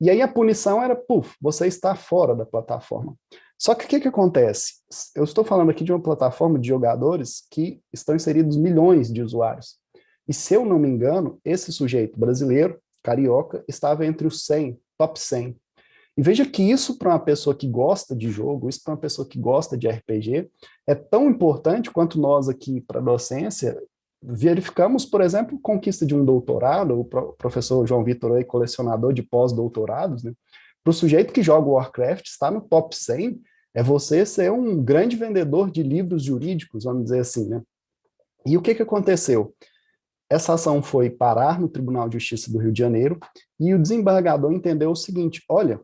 E aí a punição era, você está fora da plataforma. Só que o que acontece? Eu estou falando aqui de uma plataforma de jogadores que estão inseridos milhões de usuários. E se eu não me engano, esse sujeito brasileiro, carioca, estava entre os 100, top 100. E veja que isso para uma pessoa que gosta de jogo, isso para uma pessoa que gosta de RPG, é tão importante quanto nós aqui para a docência verificamos, por exemplo, conquista de um doutorado, o professor João Vitor aí, colecionador de pós-doutorados, né? Para o sujeito que joga Warcraft, estar no top 100, é você ser um grande vendedor de livros jurídicos, vamos dizer assim, né? E o que aconteceu? Essa ação foi parar no Tribunal de Justiça do Rio de Janeiro e o desembargador entendeu o seguinte: olha,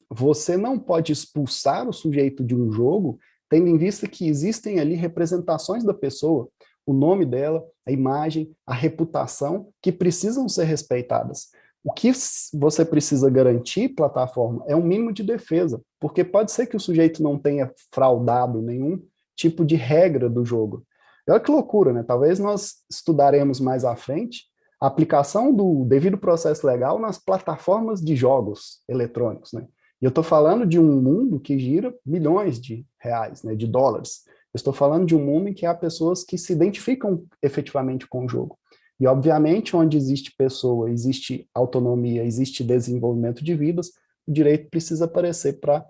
você não pode expulsar o sujeito de um jogo, tendo em vista que existem ali representações da pessoa, o nome dela, a imagem, a reputação, que precisam ser respeitadas. O que você precisa garantir, plataforma, é um mínimo de defesa, porque pode ser que o sujeito não tenha fraudado nenhum tipo de regra do jogo. Olha que loucura, né? Talvez nós estudaremos mais à frente a aplicação do devido processo legal nas plataformas de jogos eletrônicos, né? E eu estou falando de um mundo que gira milhões de reais, né, de dólares. Eu estou falando de um mundo em que há pessoas que se identificam efetivamente com o jogo. E, obviamente, onde existe pessoa, existe autonomia, existe desenvolvimento de vidas, o direito precisa aparecer para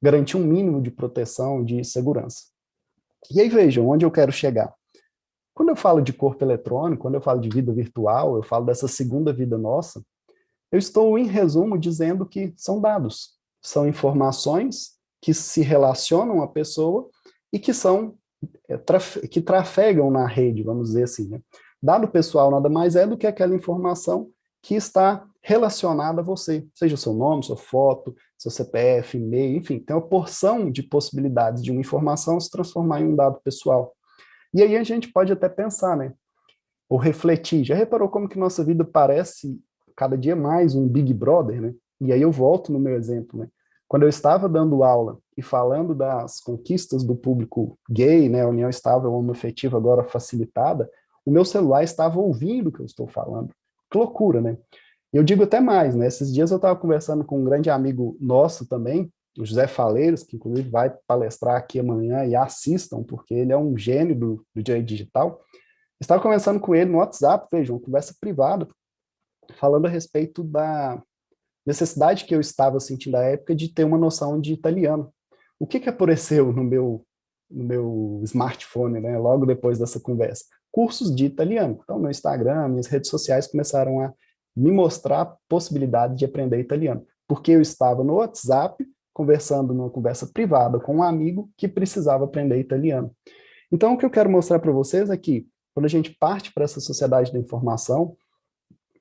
garantir um mínimo de proteção, de segurança. E aí, vejam, onde eu quero chegar. Quando eu falo de corpo eletrônico, quando eu falo de vida virtual, eu falo dessa segunda vida nossa, eu estou, em resumo, dizendo que são dados, são informações que se relacionam à pessoa e que são que trafegam na rede, vamos dizer assim, né? Dado pessoal nada mais é do que aquela informação que está relacionada a você, seja o seu nome, sua foto, seu CPF, e-mail, enfim, tem uma porção de possibilidades de uma informação se transformar em um dado pessoal. E aí a gente pode até pensar, né? Ou refletir. Já reparou como que nossa vida parece cada dia mais um Big Brother, né? E aí eu volto no meu exemplo, né? Quando eu estava dando aula e falando das conquistas do público gay, né, a união estável homoafetiva agora facilitada, o meu celular estava ouvindo o que eu estou falando. Que loucura, né? Eu digo até mais, né? Esses dias eu estava conversando com um grande amigo nosso também, o José Faleiros, que inclusive vai palestrar aqui amanhã, e assistam, porque ele é um gênio do direito digital. Estava conversando com ele no WhatsApp, vejam, uma conversa privada, falando a respeito da necessidade que eu estava sentindo à época de ter uma noção de italiano. O que apareceu no meu smartphone, né, logo depois dessa conversa? Cursos de italiano. Então, no Instagram, minhas redes sociais começaram a me mostrar a possibilidade de aprender italiano, porque eu estava no WhatsApp, conversando numa conversa privada com um amigo que precisava aprender italiano. Então, o que eu quero mostrar para vocês é que, quando a gente parte para essa sociedade da informação,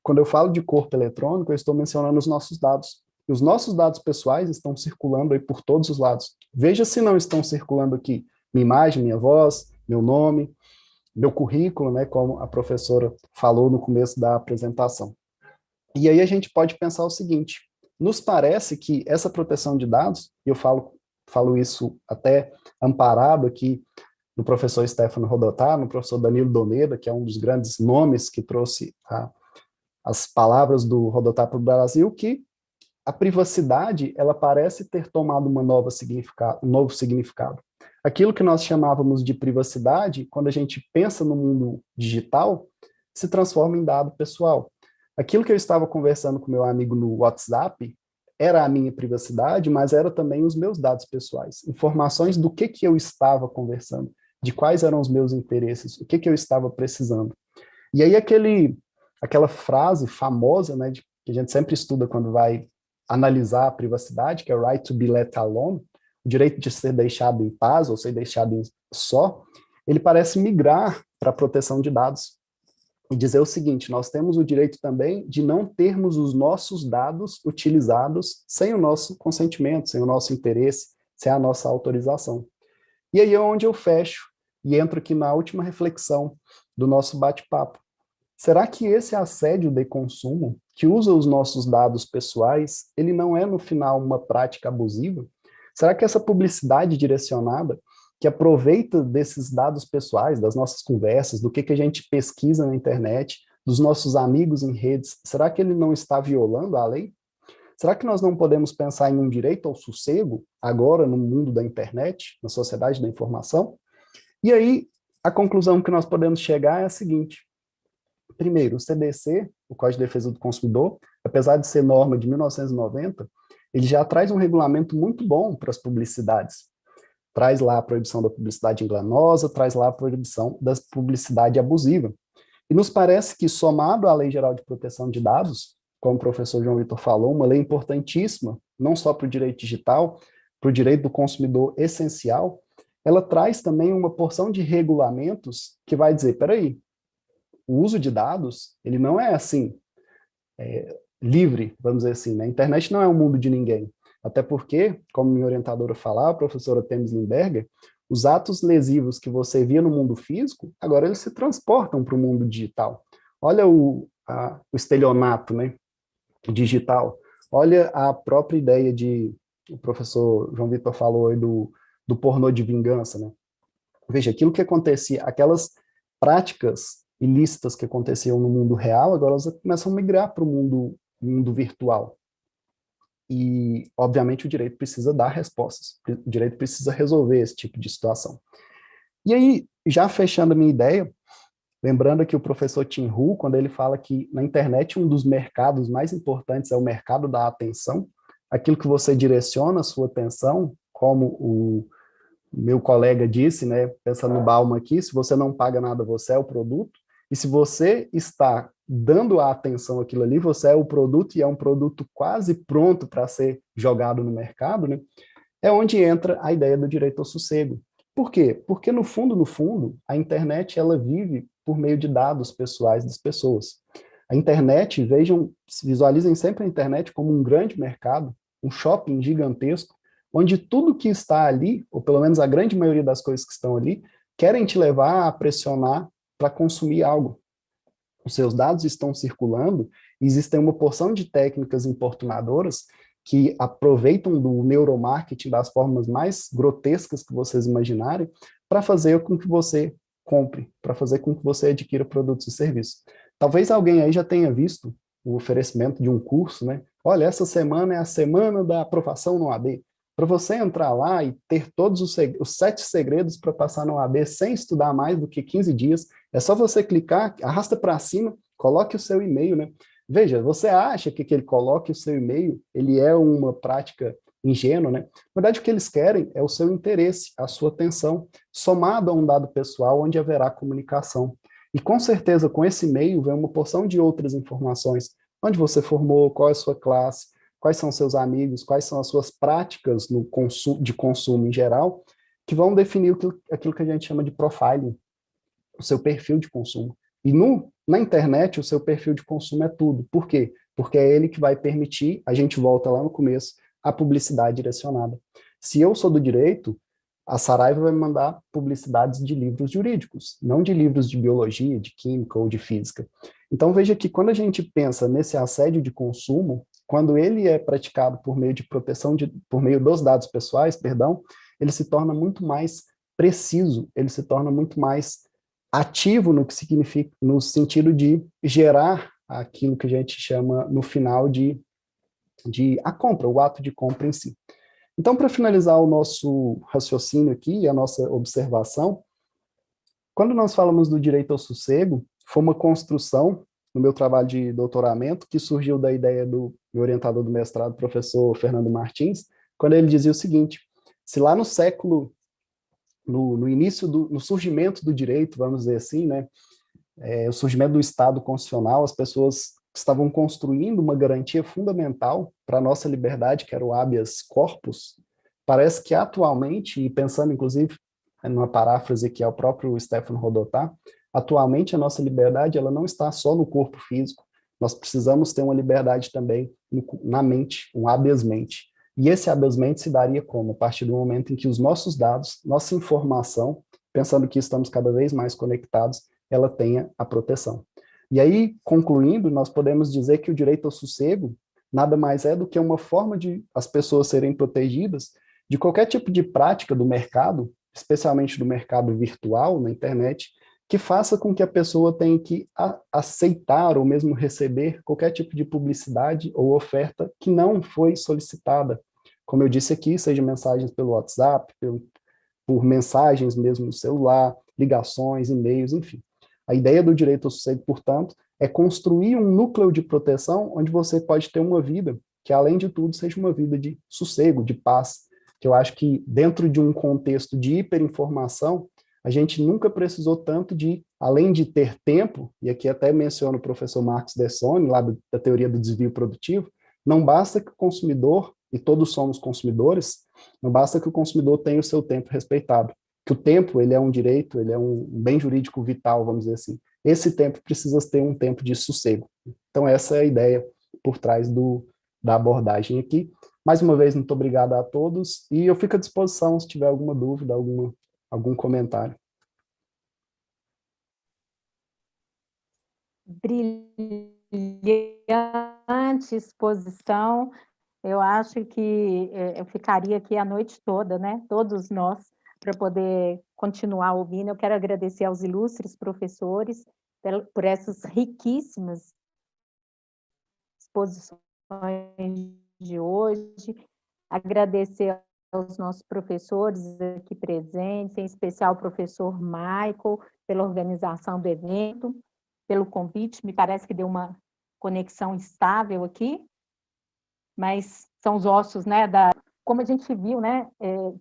quando eu falo de corpo eletrônico, eu estou mencionando os nossos dados. E os nossos dados pessoais estão circulando aí por todos os lados. Veja se não estão circulando aqui minha imagem, minha voz, meu nome, meu currículo, né, como a professora falou no começo da apresentação. E aí a gente pode pensar o seguinte: nos parece que essa proteção de dados, e eu falo isso até amparado aqui no professor Stefano Rodotà, no professor Danilo Doneda, que é um dos grandes nomes que trouxe as palavras do Rodotà para o Brasil, que a privacidade, ela parece ter tomado um novo significado. Aquilo que nós chamávamos de privacidade, quando a gente pensa no mundo digital, se transforma em dado pessoal. Aquilo que eu estava conversando com meu amigo no WhatsApp era a minha privacidade, mas era também os meus dados pessoais, informações do que eu estava conversando, de quais eram os meus interesses, o que eu estava precisando. E aí aquela frase famosa, né, que a gente sempre estuda quando vai analisar a privacidade, que é o right to be let alone, o direito de ser deixado em paz ou ser deixado só, ele parece migrar para a proteção de dados e dizer o seguinte: nós temos o direito também de não termos os nossos dados utilizados sem o nosso consentimento, sem o nosso interesse, sem a nossa autorização. E aí é onde eu fecho e entro aqui na última reflexão do nosso bate-papo. Será que esse assédio de consumo, que usa os nossos dados pessoais, ele não é, no final, uma prática abusiva? Será que essa publicidade direcionada, que aproveita desses dados pessoais, das nossas conversas, do que a gente pesquisa na internet, dos nossos amigos em redes, será que ele não está violando a lei? Será que nós não podemos pensar em um direito ao sossego, agora no mundo da internet, na sociedade da informação? E aí, a conclusão que nós podemos chegar é a seguinte: primeiro, o CDC, o Código de Defesa do Consumidor, apesar de ser norma de 1990, ele já traz um regulamento muito bom para as publicidades. Traz lá a proibição da publicidade enganosa, traz lá a proibição da publicidade abusiva. E nos parece que, somado à Lei Geral de Proteção de Dados, como o professor João Vitor falou, uma lei importantíssima, não só para o direito digital, para o direito do consumidor essencial, ela traz também uma porção de regulamentos que vai dizer, peraí, o uso de dados, ele não é assim, livre, vamos dizer assim, né? A internet não é um mundo de ninguém. Até porque, como minha orientadora falava, a professora Thames Limberger, os atos lesivos que você via no mundo físico, agora eles se transportam para o mundo digital. Olha o estelionato, né, digital. Olha a própria ideia o professor João Vitor falou aí do pornô de vingança, né? Veja, aquilo que acontecia, aquelas práticas ilícitas que aconteciam no mundo real, agora elas começam a migrar para o mundo virtual. E, obviamente, o direito precisa dar respostas, o direito precisa resolver esse tipo de situação. E aí, já fechando a minha ideia, lembrando que o professor Tim Hu, quando ele fala que na internet um dos mercados mais importantes é o mercado da atenção, aquilo que você direciona a sua atenção, como o meu colega disse, né, pensando no Bauman aqui, se você não paga nada, você é o produto, e se você está dando a atenção àquilo ali, você é o produto, e é um produto quase pronto para ser jogado no mercado, né, é onde entra a ideia do direito ao sossego. Por quê? Porque, no fundo, a internet ela vive por meio de dados pessoais das pessoas. A internet, visualizem sempre a internet como um grande mercado, um shopping gigantesco, onde tudo que está ali, ou pelo menos a grande maioria das coisas que estão ali, querem te levar a pressionar para consumir algo. Os seus dados estão circulando, e existem uma porção de técnicas importunadoras que aproveitam do neuromarketing das formas mais grotescas que vocês imaginarem para fazer com que você compre, para fazer com que você adquira produtos e serviços. Talvez alguém aí já tenha visto o oferecimento de um curso, né? Olha, essa semana é a semana da aprovação no OAB. Para você entrar lá e ter todos os 7 segredos para passar no OAB sem estudar mais do que 15 dias, é só você clicar, arrasta para cima, coloque o seu e-mail, né? Veja, você acha que ele coloque o seu e-mail, ele é uma prática ingênua, né? Na verdade, o que eles querem é o seu interesse, a sua atenção, somado a um dado pessoal onde haverá comunicação. E com certeza, com esse e-mail, vem uma porção de outras informações. Onde você formou, qual é a sua classe, quais são seus amigos, quais são as suas práticas de consumo em geral, que vão definir aquilo que a gente chama de profiling, o seu perfil de consumo. E na internet, o seu perfil de consumo é tudo. Por quê? Porque é ele que vai permitir, a gente volta lá no começo, a publicidade direcionada. Se eu sou do direito, a Saraiva vai me mandar publicidades de livros jurídicos, não de livros de biologia, de química ou de física. Então, veja que quando a gente pensa nesse assédio de consumo, quando ele é praticado por meio de proteção, por meio dos dados pessoais, perdão, ele se torna muito mais preciso, ele se torna muito mais ativo no que significa, no sentido de gerar aquilo que a gente chama no final de a compra, o ato de compra em si. Então, para finalizar o nosso raciocínio aqui, a nossa observação, quando nós falamos do direito ao sossego, foi uma construção no meu trabalho de doutoramento que surgiu da ideia do meu orientador do mestrado, professor Fernando Martins, quando ele dizia o seguinte: se lá no século, no início no surgimento do direito, vamos dizer assim, né, o surgimento do Estado constitucional, as pessoas estavam construindo uma garantia fundamental para a nossa liberdade, que era o habeas corpus. Parece que atualmente, e pensando inclusive numa paráfrase que é o próprio Stefano Rodotà, atualmente a nossa liberdade ela não está só no corpo físico, nós precisamos ter uma liberdade também na mente, um habeas mente. E esse habeas mente se daria como? A partir do momento em que os nossos dados, nossa informação, pensando que estamos cada vez mais conectados, ela tenha a proteção. E aí, concluindo, nós podemos dizer que o direito ao sossego nada mais é do que uma forma de as pessoas serem protegidas de qualquer tipo de prática do mercado, especialmente do mercado virtual, na internet, que faça com que a pessoa tenha que aceitar ou mesmo receber qualquer tipo de publicidade ou oferta que não foi solicitada. Como eu disse aqui, seja mensagens pelo WhatsApp, por mensagens mesmo no celular, ligações, e-mails, enfim. A ideia do direito ao sossego, portanto, é construir um núcleo de proteção onde você pode ter uma vida que, além de tudo, seja uma vida de sossego, de paz, que eu acho que dentro de um contexto de hiperinformação, a gente nunca precisou tanto de, além de ter tempo, e aqui até menciono o professor Marcos Dessone, lá da teoria do desvio produtivo, não basta que o consumidor, e todos somos consumidores, não basta que o consumidor tenha o seu tempo respeitado, que o tempo, ele é um direito, ele é um bem jurídico vital, vamos dizer assim. Esse tempo precisa ter um tempo de sossego. Então, essa é a ideia por trás da abordagem aqui. Mais uma vez, muito obrigado a todos, e eu fico à disposição se tiver alguma dúvida, algum comentário. Brilhante exposição. Eu acho que eu ficaria aqui a noite toda, né? Todos nós, para poder continuar ouvindo. Eu quero agradecer aos ilustres professores por essas riquíssimas exposições de hoje. Agradecer aos nossos professores aqui presentes, em especial o professor Michael, pela organização do evento, pelo convite. Me parece que deu uma conexão estável aqui, mas são os ossos, né? Como a gente viu, né?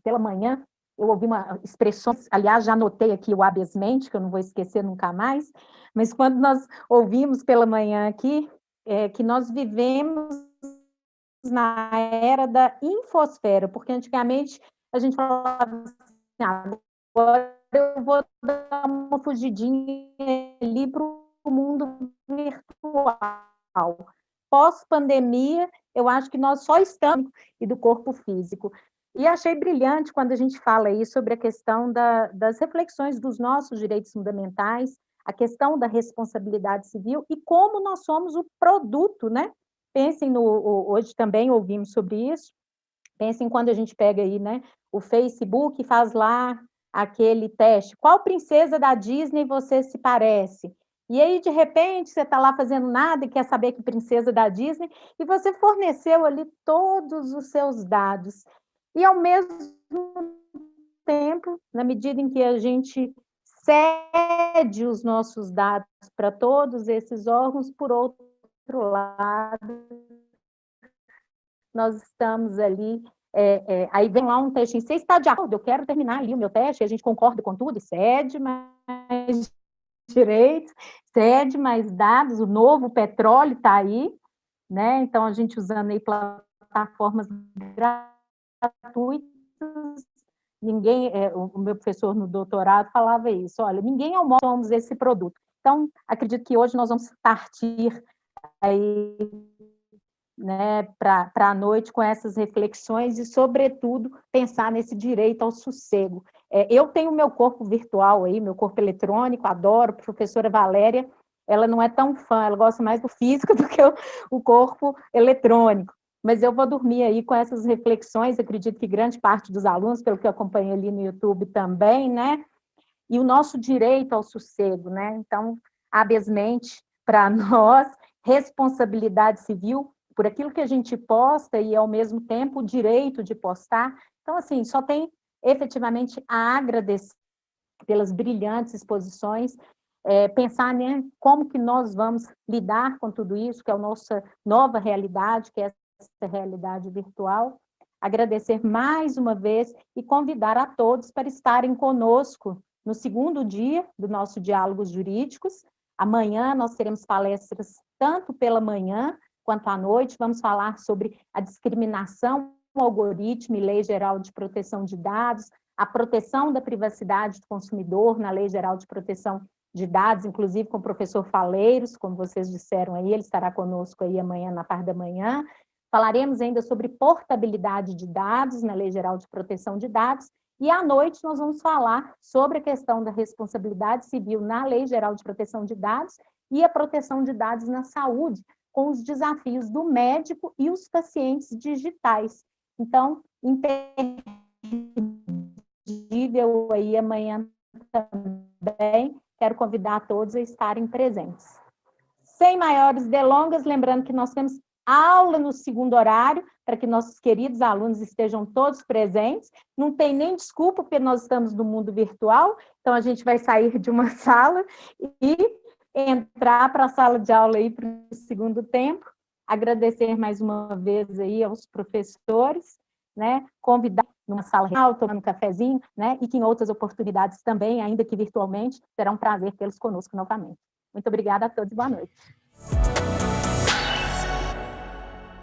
Pela manhã, eu ouvi uma expressão, aliás, já anotei aqui o habeas mente, que eu não vou esquecer nunca mais, mas quando nós ouvimos pela manhã aqui, que nós vivemos na era da infosfera, porque antigamente a gente falava assim, agora eu vou dar uma fugidinha ali para o mundo virtual. Pós-pandemia, eu acho que nós só estamos e do corpo físico. E achei brilhante quando a gente fala aí sobre a questão das reflexões dos nossos direitos fundamentais, a questão da responsabilidade civil e como nós somos o produto, né? Pensem hoje também ouvimos sobre isso, pensem quando a gente pega aí, né, o Facebook e faz lá aquele teste, qual princesa da Disney você se parece? E aí, de repente, você está lá fazendo nada e quer saber que princesa da Disney, e você forneceu ali todos os seus dados. E, ao mesmo tempo, na medida em que a gente cede os nossos dados para todos esses órgãos, por outro lado, nós estamos ali, aí vem lá um teste, você está de acordo, eu quero terminar ali o meu teste, a gente concorda com tudo, e cede mais direitos, cede mais dados, o novo petróleo está aí, né? Então, a gente usando aí plataformas gratuitas, ninguém, o meu professor no doutorado falava isso, olha, ninguém é o modo, somos esse produto. Então, acredito que hoje nós vamos partir aí, né, para a noite com essas reflexões e, sobretudo, pensar nesse direito ao sossego. Eu tenho meu corpo virtual aí, meu corpo eletrônico, adoro, a professora Valéria, ela não é tão fã, ela gosta mais do físico do que o corpo eletrônico, mas eu vou dormir aí com essas reflexões, acredito que grande parte dos alunos, pelo que eu acompanho ali no YouTube também, né, e o nosso direito ao sossego, né, então, habeas mente para nós, responsabilidade civil, por aquilo que a gente posta e, ao mesmo tempo, o direito de postar. Então, assim, só tem efetivamente a agradecer pelas brilhantes exposições, pensar, né, como que nós vamos lidar com tudo isso, que é a nossa nova realidade, que é essa realidade virtual. Agradecer mais uma vez e convidar a todos para estarem conosco no segundo dia do nosso Diálogos Jurídicos. Amanhã nós teremos palestras tanto pela manhã quanto à noite. Vamos falar sobre a discriminação, o algoritmo e Lei Geral de Proteção de Dados, a proteção da privacidade do consumidor na Lei Geral de Proteção de Dados, inclusive com o professor Faleiros, como vocês disseram aí, ele estará conosco aí amanhã, na parte da manhã. Falaremos ainda sobre portabilidade de dados na Lei Geral de Proteção de Dados, e à noite nós vamos falar sobre a questão da responsabilidade civil na Lei Geral de Proteção de Dados e a proteção de dados na saúde, com os desafios do médico e os pacientes digitais. Então, imperdível aí amanhã também, quero convidar a todos a estarem presentes. Sem maiores delongas, lembrando que nós temos aula no segundo horário, para que nossos queridos alunos estejam todos presentes. Não tem nem desculpa, porque nós estamos no mundo virtual, então a gente vai sair de uma sala e entrar para a sala de aula aí para o segundo tempo. Agradecer mais uma vez aí aos professores, né? Convidar numa sala real, tomando um cafezinho, né? E que em outras oportunidades também, ainda que virtualmente, será um prazer tê-los conosco novamente. Muito obrigada a todos e boa noite.